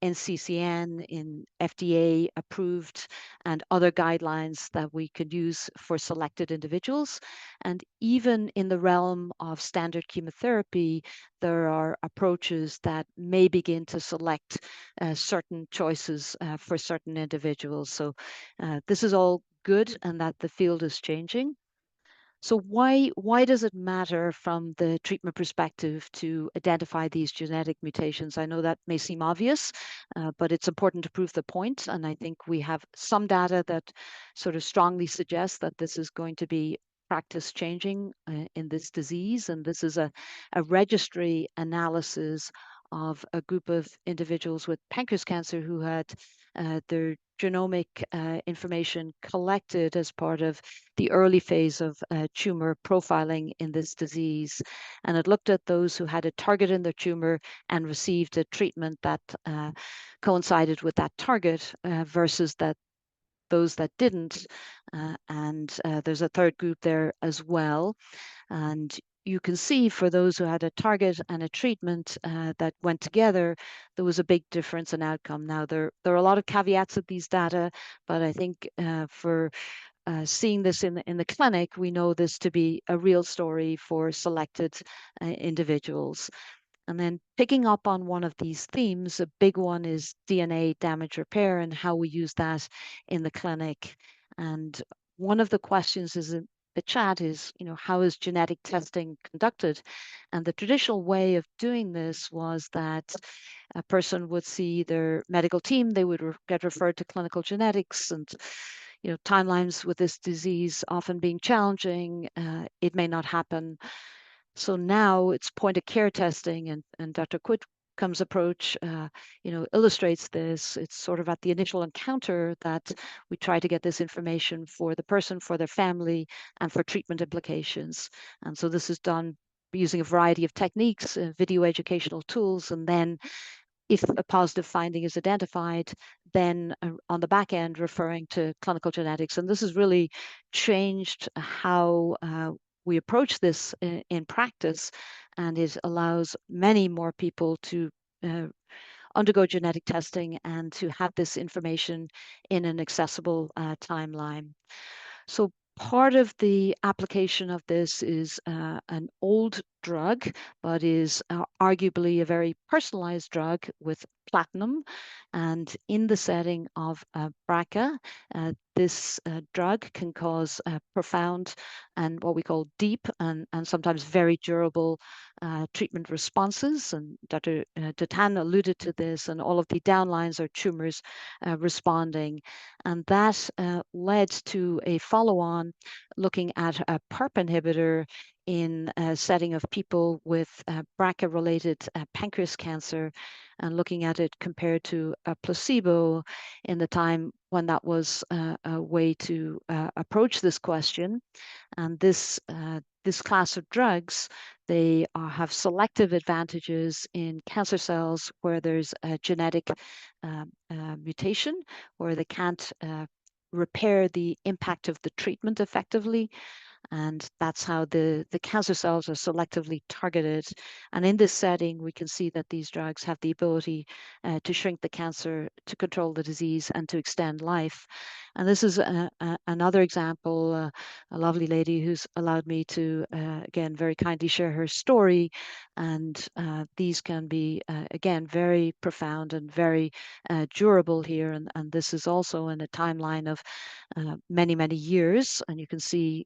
NCCN, in FDA approved, and other guidelines that we could use for selected individuals. And even in the realm of standard chemotherapy, there are approaches that may begin to select certain choices for certain individuals. So this is all good, and that the field is changing. So why does it matter from the treatment perspective to identify these genetic mutations? I know that may seem obvious, but it's important to prove the point. And I think we have some data that sort of strongly suggests that this is going to be practice changing in this disease. And this is a registry analysis of a group of individuals with pancreas cancer who had their genomic information collected as part of the early phase of tumor profiling in this disease. And it looked at those who had a target in their tumor and received a treatment that coincided with that target versus those that didn't. And there's a third group there as well. And you can see for those who had a target and a treatment that went together, there was a big difference in outcome. Now, there are a lot of caveats of these data, but I think for seeing this in the clinic, we know this to be a real story for selected individuals. And then picking up on one of these themes, a big one is DNA damage repair and how we use that in the clinic. And one of the questions is in the chat is, how is genetic testing conducted? And the traditional way of doing this was that a person would see their medical team, they would get referred to clinical genetics, and timelines with this disease often being challenging, it may not happen. So now it's point of care testing, and Dr. Quitcomb's approach, illustrates this. It's sort of at the initial encounter that we try to get this information for the person, for their family, and for treatment implications. And so this is done using a variety of techniques, video educational tools, and then if a positive finding is identified, then on the back end, referring to clinical genetics. And this has really changed how we approach this in practice, and it allows many more people to undergo genetic testing and to have this information in an accessible timeline. So part of the application of this is an old drug, but is arguably a very personalized drug with platinum. And in the setting of BRCA, this drug can cause profound and what we call deep and sometimes very durable treatment responses. And Dr. Dotan alluded to this, and all of the downlines are tumors responding. And that led to a follow-on looking at a PARP inhibitor in a setting of people with BRCA-related pancreas cancer, and looking at it compared to a placebo in the time when that was a way to approach this question. And this class of drugs, they have selective advantages in cancer cells where there's a genetic mutation, where they can't repair the impact of the treatment effectively. And that's how the cancer cells are selectively targeted. And in this setting, we can see that these drugs have the ability to shrink the cancer, to control the disease, and to extend life. And this is another example, a lovely lady who's allowed me to, again, very kindly share her story. And these can be, again, very profound and very durable here. And this is also in a timeline of many, many years. And you can see,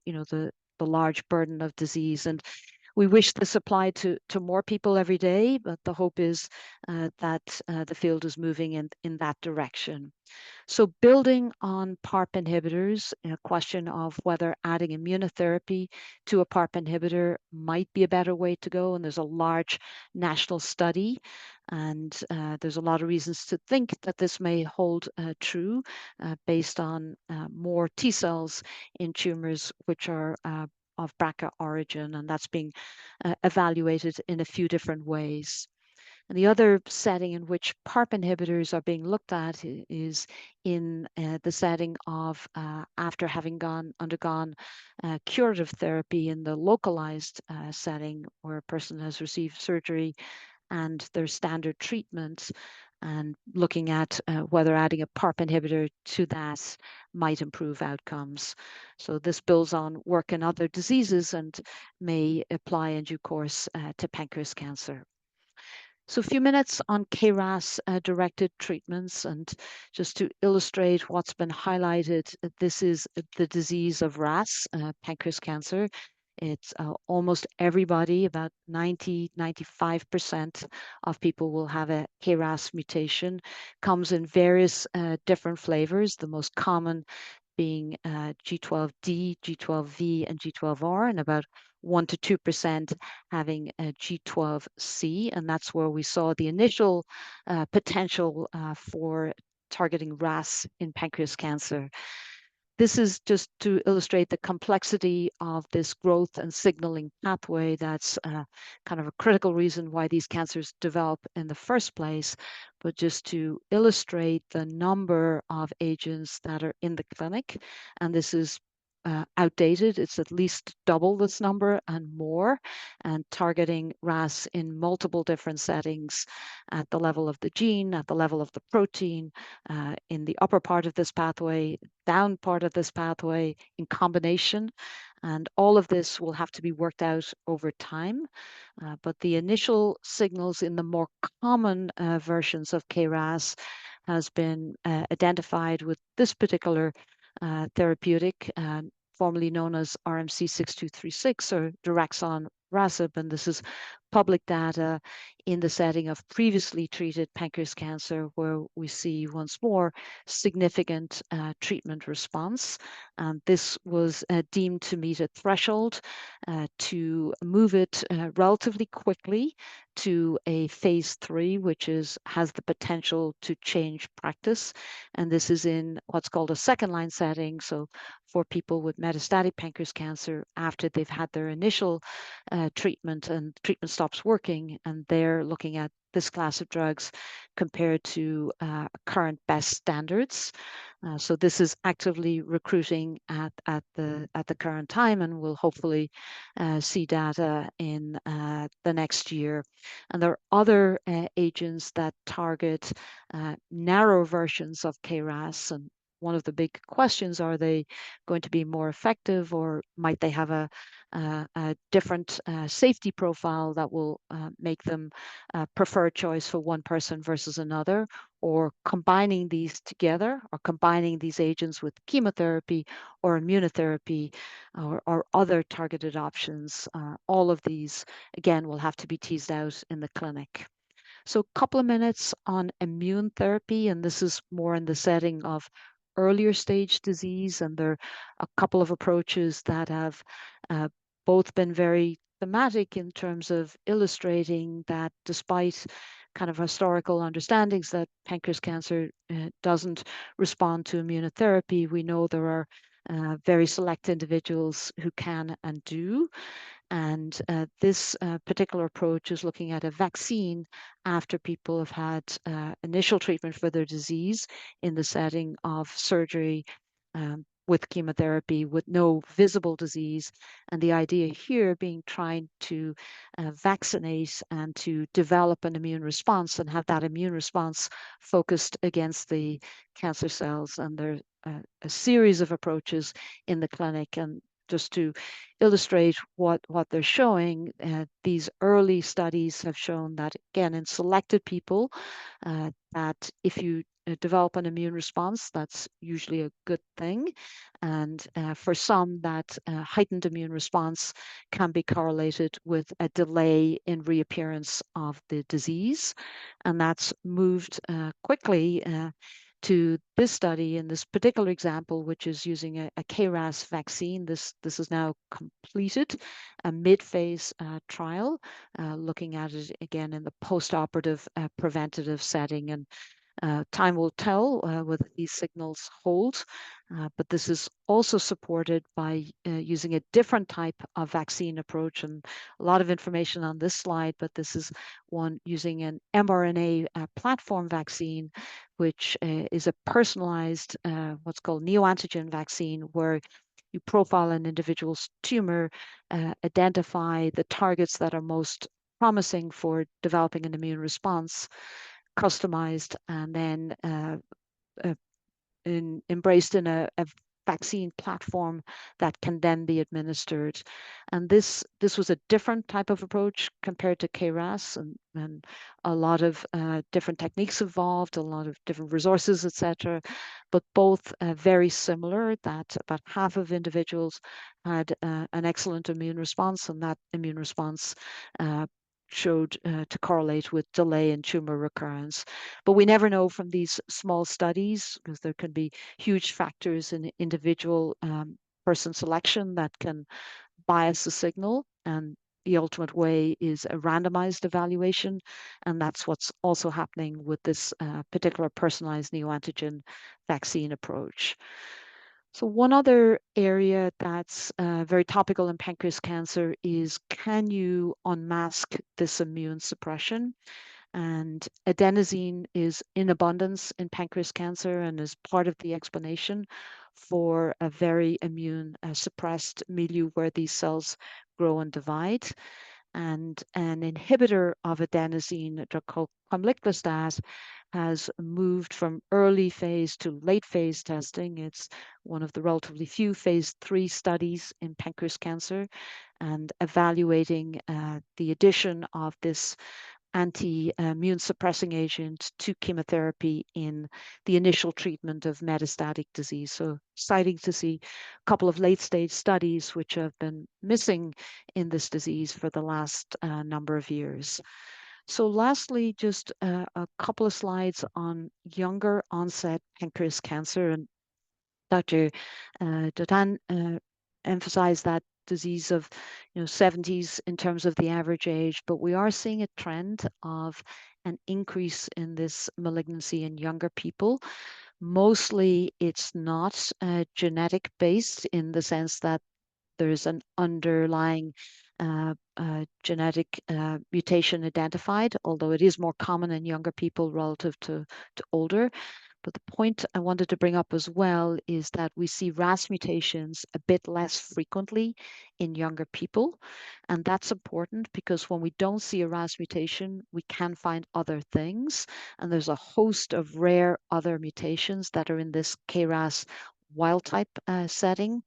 the large burden of disease. And we wish this applied to more people every day, but the hope is that the field is moving in that direction. So building on PARP inhibitors, a question of whether adding immunotherapy to a PARP inhibitor might be a better way to go. And there's a large national study, and there's a lot of reasons to think that this may hold true based on more T cells in tumors which are of BRCA origin, and that's being evaluated in a few different ways. And the other setting in which PARP inhibitors are being looked at is in the setting of after having undergone curative therapy in the localized setting where a person has received surgery and their standard treatments, and looking at whether adding a PARP inhibitor to that might improve outcomes. So this builds on work in other diseases and may apply in due course to pancreas cancer. So a few minutes on KRAS directed treatments, and just to illustrate what's been highlighted, this is the disease of RAS, pancreas cancer. It's almost everybody, about 95% of people will have a KRAS mutation, comes in various different flavors, the most common being G12D, G12V, and G12R, and about 1 to 2% having a G12C. And that's where we saw the initial potential for targeting RAS in pancreas cancer. This is just to illustrate the complexity of this growth and signaling pathway that's kind of a critical reason why these cancers develop in the first place, but just to illustrate the number of agents that are in the clinic. And this is outdated. It's at least double this number and more, and targeting RAS in multiple different settings at the level of the gene, at the level of the protein, in the upper part of this pathway, down part of this pathway, in combination. And all of this will have to be worked out over time. But the initial signals in the more common versions of KRAS has been identified with this particular therapeutic, formerly known as RMC-6236 or daraxonrasib, and this is public data in the setting of previously treated pancreas cancer, where we see once more significant treatment response. This was deemed to meet a threshold to move it relatively quickly to a phase 3, which has the potential to change practice. And this is in what's called a second line setting. So for people with metastatic pancreas cancer after they've had their initial treatment and treatment stops working, and they're looking at this class of drugs compared to current best standards. So this is actively recruiting at the current time, and we'll hopefully see data in the next year. And there are other agents that target narrow versions of KRAS, and one of the big questions, are they going to be more effective, or might they have a different safety profile that will make them preferred choice for one person versus another, or combining these together, or combining these agents with chemotherapy or immunotherapy or other targeted options. All of these, again, will have to be teased out in the clinic. So a couple of minutes on immune therapy, and this is more in the setting of earlier stage disease, and there are a couple of approaches that have both been very thematic in terms of illustrating that despite kind of historical understandings that pancreas cancer doesn't respond to immunotherapy, we know there are very select individuals who can and do. And this particular approach is looking at a vaccine after people have had initial treatment for their disease in the setting of surgery with chemotherapy with no visible disease. And the idea here being trying to vaccinate and to develop an immune response and have that immune response focused against the cancer cells. And there are a series of approaches in the clinic. And just to illustrate what they're showing, these early studies have shown that, again, in selected people, that if you develop an immune response, that's usually a good thing. And for some, that heightened immune response can be correlated with a delay in reappearance of the disease. And that's moved quickly to this study in this particular example, which is using a KRAS vaccine. This is now completed, a mid-phase trial, looking at it again in the post-operative preventative setting. And Time will tell whether these signals hold, but this is also supported by using a different type of vaccine approach, and a lot of information on this slide, but this is one using an mRNA platform vaccine, which is a personalized, what's called neoantigen vaccine, where you profile an individual's tumor, identify the targets that are most promising for developing an immune response, customized, and then embraced in a vaccine platform that can then be administered. And this was a different type of approach compared to KRAS, and a lot of different techniques involved, a lot of different resources, etc. But both very similar, that about half of individuals had an excellent immune response, and that immune response showed to correlate with delay in tumor recurrence. But we never know from these small studies, because there can be huge factors in individual person selection that can bias the signal. And the ultimate way is a randomized evaluation. And that's what's also happening with this particular personalized neoantigen vaccine approach. So one other area that's very topical in pancreas cancer is, can you unmask this immune suppression? And adenosine is in abundance in pancreas cancer and is part of the explanation for a very immune suppressed milieu where these cells grow and divide. And an inhibitor of adenosine, a drug called pamliclustat, has moved from early phase to late phase testing. It's one of the relatively few phase 3 studies in pancreas cancer, and evaluating the addition of this anti-immune suppressing agent to chemotherapy in the initial treatment of metastatic disease. So exciting to see a couple of late stage studies which have been missing in this disease for the last number of years. So lastly, just a couple of slides on younger onset pancreas cancer. And Dr. Dotan emphasized that disease of 70s in terms of the average age, but we are seeing a trend of an increase in this malignancy in younger people. Mostly it's not genetic based, in the sense that there's an underlying genetic mutation identified, although it is more common in younger people relative to older. But the point I wanted to bring up as well is that we see RAS mutations a bit less frequently in younger people. And that's important because when we don't see a RAS mutation, we can find other things. And there's a host of rare other mutations that are in this KRAS wild type setting,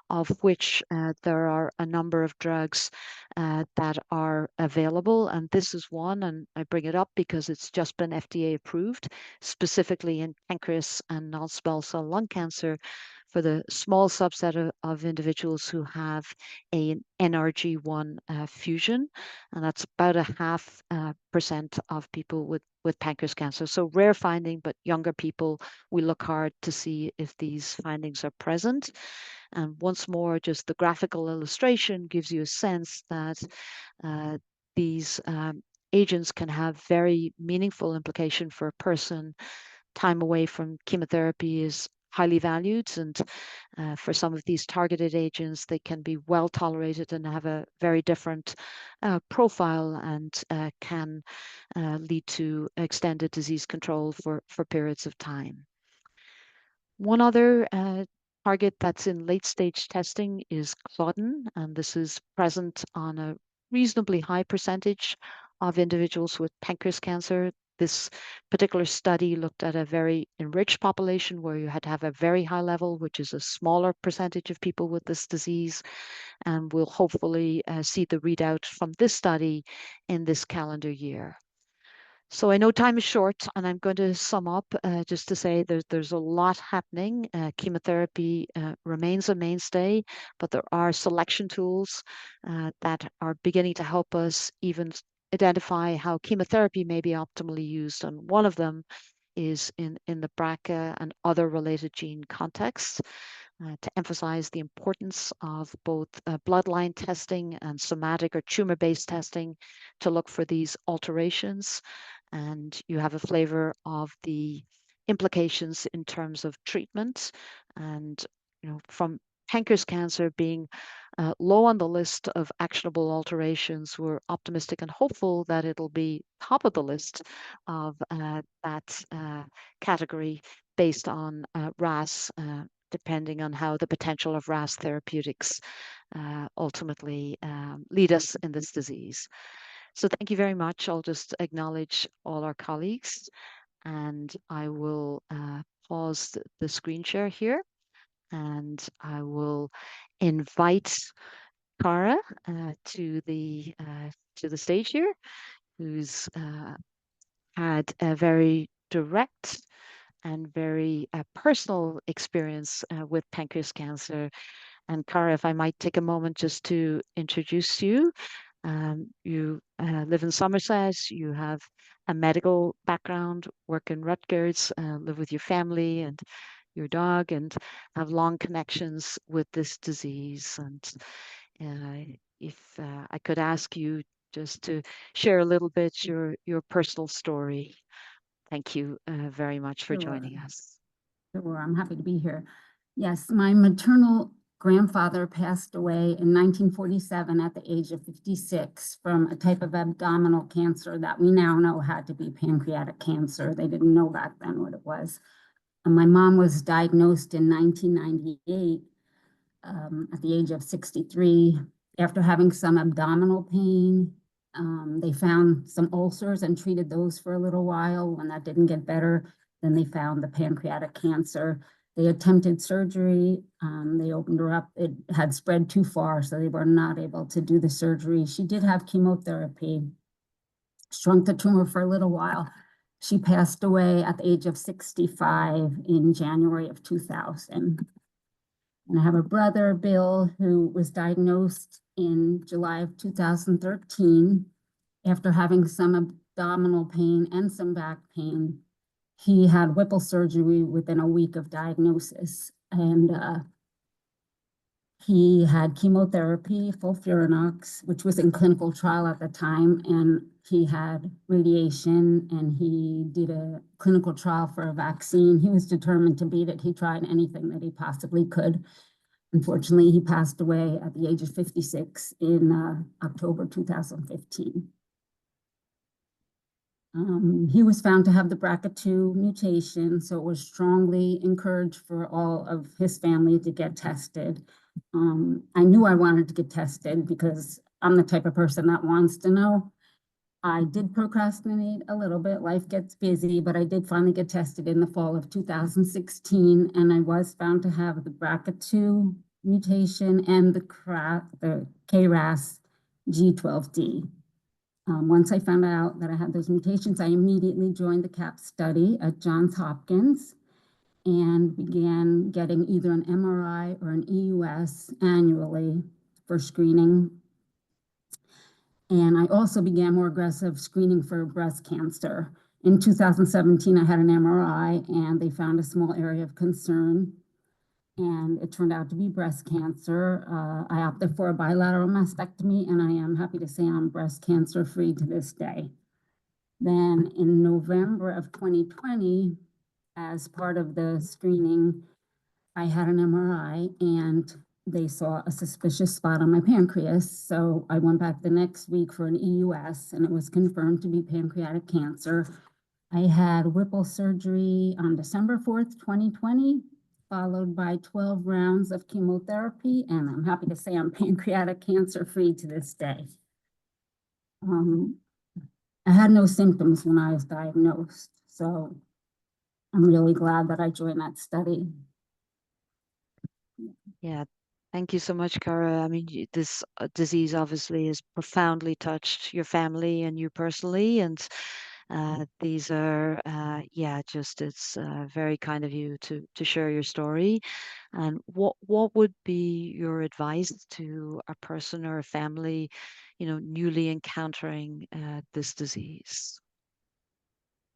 of which there are a number of drugs that are available. And this is one, and I bring it up because it's just been FDA approved, specifically in pancreas and non-small cell lung cancer, for the small subset of individuals who have an NRG1 fusion. And that's about 0.5% of people with pancreas cancer. So rare finding, but younger people, we look hard to see if these findings are present. And once more, just the graphical illustration gives you a sense that these agents can have very meaningful implication for a person. Time away from chemotherapy is highly valued, and for some of these targeted agents, they can be well tolerated and have a very different profile, and can lead to extended disease control for periods of time. One other target that's in late stage testing is Claudin, and this is present on a reasonably high percentage of individuals with pancreas cancer. This particular study looked at a very enriched population where you had to have a very high level, which is a smaller percentage of people with this disease. And we'll hopefully see the readout from this study in this calendar year. So I know time is short, and I'm going to sum up just to say there's a lot happening. Chemotherapy remains a mainstay, but there are selection tools that are beginning to help us even identify how chemotherapy may be optimally used. And one of them is in the BRCA and other related gene contexts. to emphasize the importance of both bloodline testing and somatic or tumor-based testing to look for these alterations. And you have a flavor of the implications in terms of treatment. And from pancreas cancer being low on the list of actionable alterations, we're optimistic and hopeful that it'll be top of the list of that category based on RAS, depending on how the potential of RAS therapeutics ultimately lead us in this disease. So thank you very much. I'll just acknowledge all our colleagues, and I will pause the screen share here, and I will invite Cara to the stage here, who's had a very direct and very personal experience with pancreas cancer. And Cara, if I might take a moment just to introduce you. You live in Somerset, you have a medical background, work in Rutgers, live with your family and your dog, and have long connections with this disease. And if I could ask you just to share a little bit your personal story. Thank you very much for joining us. Sure, I'm happy to be here. Yes, my maternal grandfather passed away in 1947 at the age of 56 from a type of abdominal cancer that we now know had to be pancreatic cancer. They didn't know back then what it was. And my mom was diagnosed in 1998 at the age of 63 after having some abdominal pain. They found some ulcers and treated those for a little while. When that didn't get better, then they found the pancreatic cancer. They attempted surgery. They opened her up. It had spread too far, so they were not able to do the surgery. She did have chemotherapy, shrunk the tumor for a little while. She passed away at the age of 65 in January of 2000. And I have a brother, Bill, who was diagnosed in July of 2013 after having some abdominal pain and some back pain. He had Whipple surgery within a week of diagnosis, and he had chemotherapy, FOLFIRINOX, which was in clinical trial at the time, and he had radiation, and he did a clinical trial for a vaccine. He was determined to beat it. He tried anything that he possibly could. Unfortunately, he passed away at the age of 56 in October 2015. He was found to have the BRCA2 mutation, so it was strongly encouraged for all of his family to get tested. I knew I wanted to get tested because I'm the type of person that wants to know. I did procrastinate a little bit. Life gets busy, but I did finally get tested in the fall of 2016, and I was found to have the BRCA2 mutation and the KRAS G12D. Once I found out that I had those mutations, I immediately joined the CAP study at Johns Hopkins and began getting either an MRI or an EUS annually for screening. And I also began more aggressive screening for breast cancer. In 2017, I had an MRI and they found a small area of concern, and it turned out to be breast cancer. I opted for a bilateral mastectomy, and I am happy to say I'm breast cancer free to this day. Then in November of 2020, as part of the screening, I had an MRI and they saw a suspicious spot on my pancreas. So I went back the next week for an EUS, and it was confirmed to be pancreatic cancer. I had Whipple surgery on December 4th, 2020, followed by 12 rounds of chemotherapy, and I'm happy to say I'm pancreatic cancer free to this day. I had no symptoms when I was diagnosed, so I'm really glad that I joined that study. Yeah, thank you so much, Cara. I mean, this disease obviously has profoundly touched your family and you personally, and these are, yeah, just it's very kind of you to share your story. And what would be your advice to a person or a family, newly encountering this disease?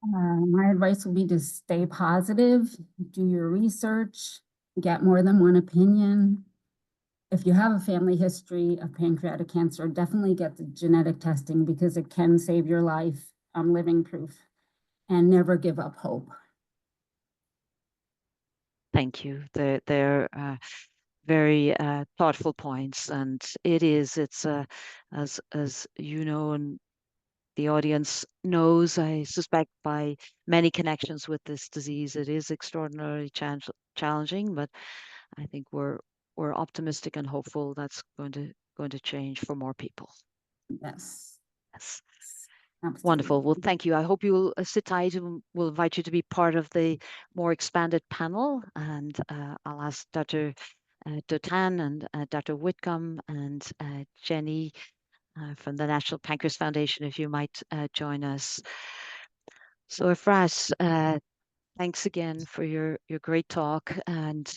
My advice would be to stay positive, do your research, get more than one opinion. If you have a family history of pancreatic cancer, definitely get the genetic testing because it can save your life. I'm living proof. And never give up hope. Thank you. They're very thoughtful points, and it's as you know, and the audience knows, I suspect by many connections with this disease, it is extraordinarily challenging, but I think we're optimistic and hopeful that's going to change for more people. Yes. Yes. Absolutely. Wonderful. Well, thank you. I hope you'll sit tight, and we'll invite you to be part of the more expanded panel. And I'll ask Dr. Dotan and Dr. Whitcomb and Jenny from the National Pancreas Foundation if you might join us. So Efrat, thanks again for your great talk. And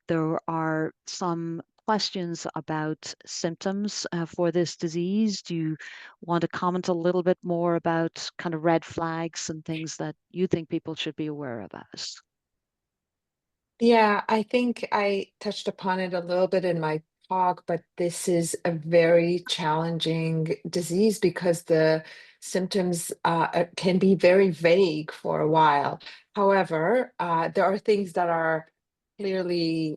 there are some questions about symptoms for this disease. Do you want to comment a little bit more about kind of red flags and things that you think people should be aware about? Yeah, I think I touched upon it a little bit in my talk, but this is a very challenging disease because the symptoms can be very vague for a while. However, there are things that are clearly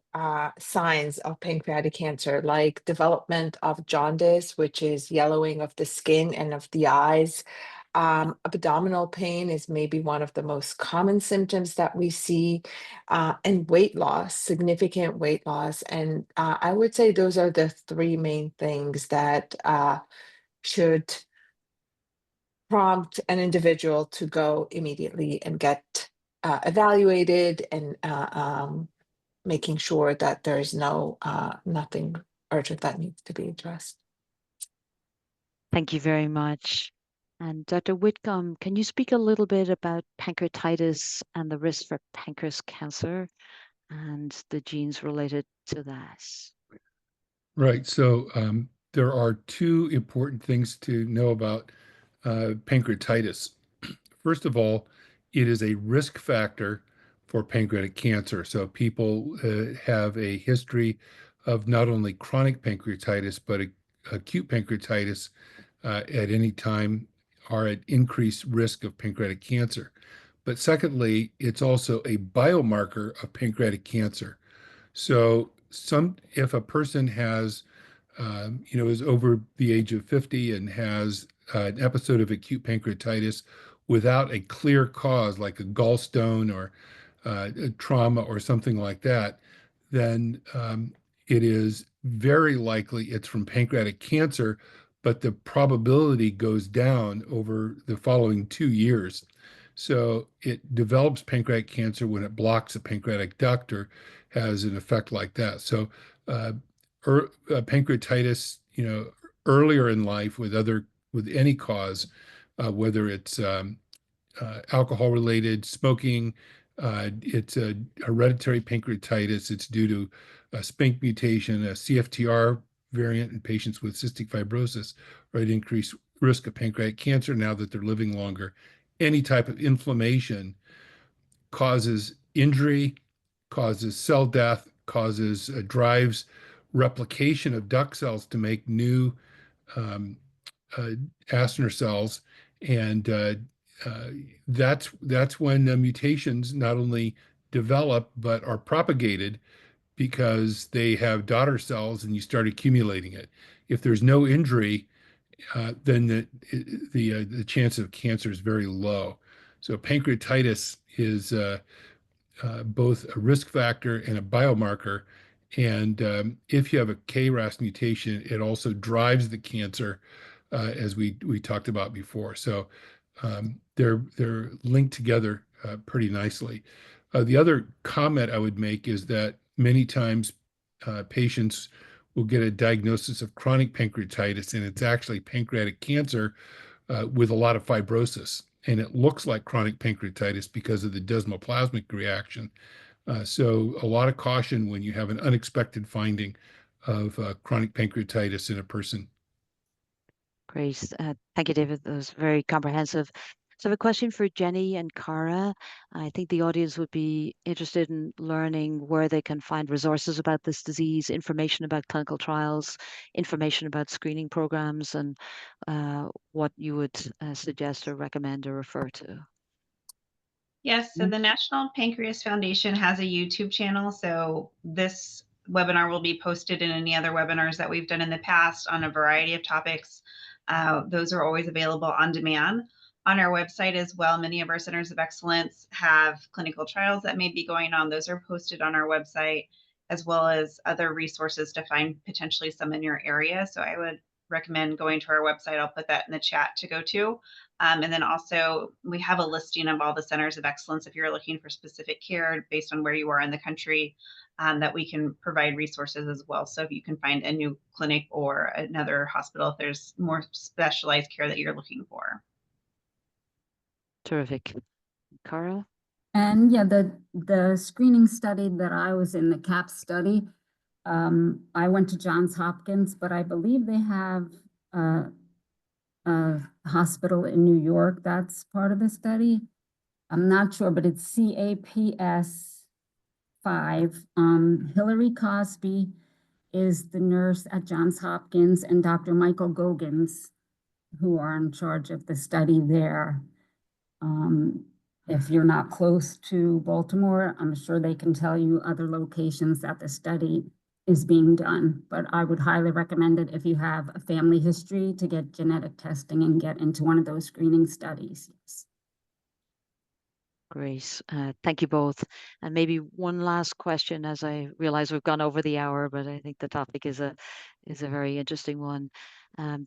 signs of pancreatic cancer, like development of jaundice, which is yellowing of the skin and of the eyes. Abdominal pain is maybe one of the most common symptoms that we see, and weight loss, significant weight loss. And I would say those are the three main things that should prompt an individual to go immediately and get evaluated, and making sure that there is nothing urgent that needs to be addressed. Thank you very much. And Dr. Whitcomb, can you speak a little bit about pancreatitis and the risk for pancreas cancer and the genes related to that? Right. So there are two important things to know about pancreatitis. First of all, it is a risk factor for pancreatic cancer. So people have a history of not only chronic pancreatitis, but acute pancreatitis at any time are at increased risk of pancreatic cancer. But secondly, it's also a biomarker of pancreatic cancer. So if a person has, is over the age of 50 and has an episode of acute pancreatitis without a clear cause, like a gallstone or a trauma or something like that, then it is very likely it's from pancreatic cancer, but the probability goes down over the following 2 years. So it develops pancreatic cancer when it blocks a pancreatic duct or has an effect like that. So pancreatitis, earlier in life with any cause, whether it's alcohol related, smoking, it's a hereditary pancreatitis. It's due to a SPINK mutation, a CFTR variant in patients with cystic fibrosis, or at increased risk of pancreatic cancer now that they're living longer. Any type of inflammation causes injury, causes cell death, drives replication of duct cells to make new acinar cells, and that's when mutations not only develop but are propagated because they have daughter cells, and you start accumulating it. If there's no injury, then the chance of cancer is very low. So pancreatitis is both a risk factor and a biomarker. And if you have a KRAS mutation, it also drives the cancer, as we talked about before. So they're linked together pretty nicely. The other comment I would make is that many times patients will get a diagnosis of chronic pancreatitis, and it's actually pancreatic cancer with a lot of fibrosis. And it looks like chronic pancreatitis because of the desmoplasmic reaction. So a lot of caution when you have an unexpected finding of chronic pancreatitis in a person. Great. Thank you, David. That was very comprehensive. So I have a question for Jenny and Cara. I think the audience would be interested in learning where they can find resources about this disease, information about clinical trials, information about screening programs, and what you would suggest or recommend or refer to. Yes, so the National Pancreas Foundation has a YouTube channel. So this webinar will be posted in any other webinars that we've done in the past on a variety of topics. Those are always available on demand. On our website as well, many of our centers of excellence have clinical trials that may be going on. Those are posted on our website, as well as other resources to find potentially some in your area. So I would recommend going to our website. I'll put that in the chat to go to. And then also we have a listing of all the centers of excellence if you're looking for specific care based on where you are in the country, that we can provide resources as well. So if you can find a new clinic or another hospital, if there's more specialized care that you're looking for. Terrific. Cara? And yeah, the screening study that I was in, the CAP study, I went to Johns Hopkins, but I believe they have a hospital in New York that's part of the study. I'm not sure, but it's CAPS 5. Hillary Cosby is the nurse at Johns Hopkins, and Dr. Michael Gogans, who are in charge of the study there. If you're not close to Baltimore, I'm sure they can tell you other locations that the study is being done, but I would highly recommend it if you have a family history to get genetic testing and get into one of those screening studies. Yes. Great. Thank you both. And maybe one last question, as I realize we've gone over the hour, but I think the topic is a very interesting one.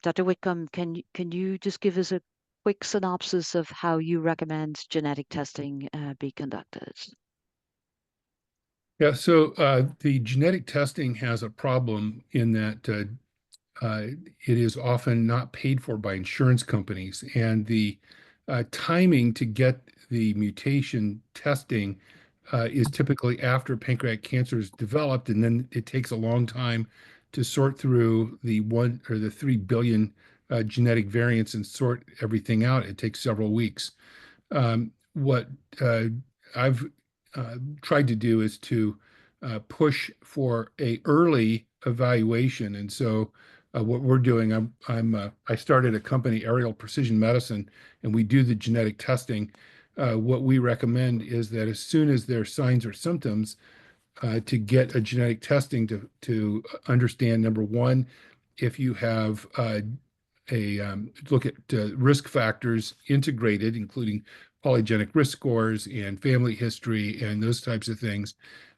Dr. Whitcomb, can you just give us a quick synopsis of how you recommend genetic testing be conducted? Yeah, so the genetic testing has a problem in that it is often not paid for by insurance companies, and the timing to get the mutation testing is typically after pancreatic cancer is developed, and then it takes a long time to sort through the 1 or the 3 billion genetic variants and sort everything out. It takes several weeks. What I've tried to do is to push for a early evaluation, and so what we're doing, I started a company, Aerial Precision Medicine, and we do the genetic testing. What we recommend is that as soon as there are signs or symptoms, to get a genetic testing to understand, number one, if you have look at risk factors integrated, including polygenic risk scores and family history and those types of things.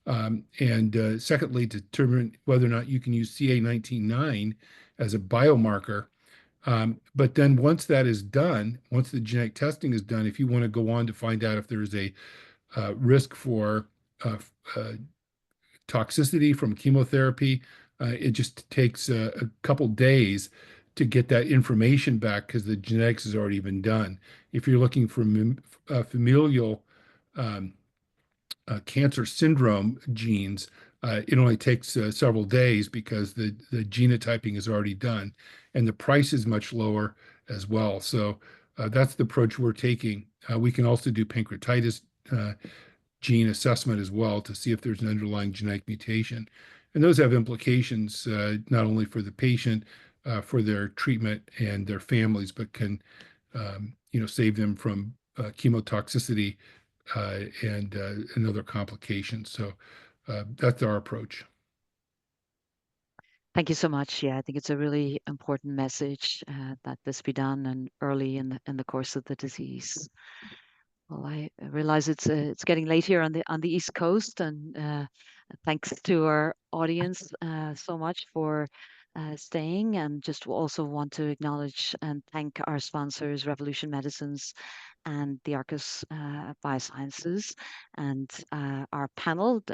And secondly, to determine whether or not you can use CA19-9 as a biomarker. But then once that is done, once the genetic testing is done, if you want to go on to find out if there is a risk for toxicity from chemotherapy, it just takes a couple days to get that information back because the genetics has already been done. If you're looking for familial cancer syndrome genes, it only takes several days because the genotyping is already done, and the price is much lower as well. So that's the approach we're taking. We can also do pancreatitis gene assessment as well to see if there's an underlying genetic mutation. And those have implications not only for the patient, for their treatment and their families, but can save them from chemotoxicity and other complications. So that's our approach. Thank you so much. Yeah, I think it's a really important message that this be done and early in the course of the disease. Well, I realize it's getting late here on the East Coast, and thanks to our audience so much for staying. And just also want to acknowledge and thank our sponsors, Revolution Medicines and the Arcus Biosciences, and our panel,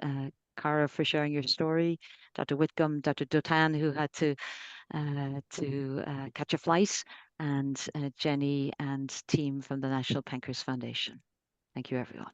Cara, for sharing your story, Dr. Whitcomb, Dr. Dotan, who had to catch a flight, and Jenny and team from the National Pancreas Foundation. Thank you, everyone.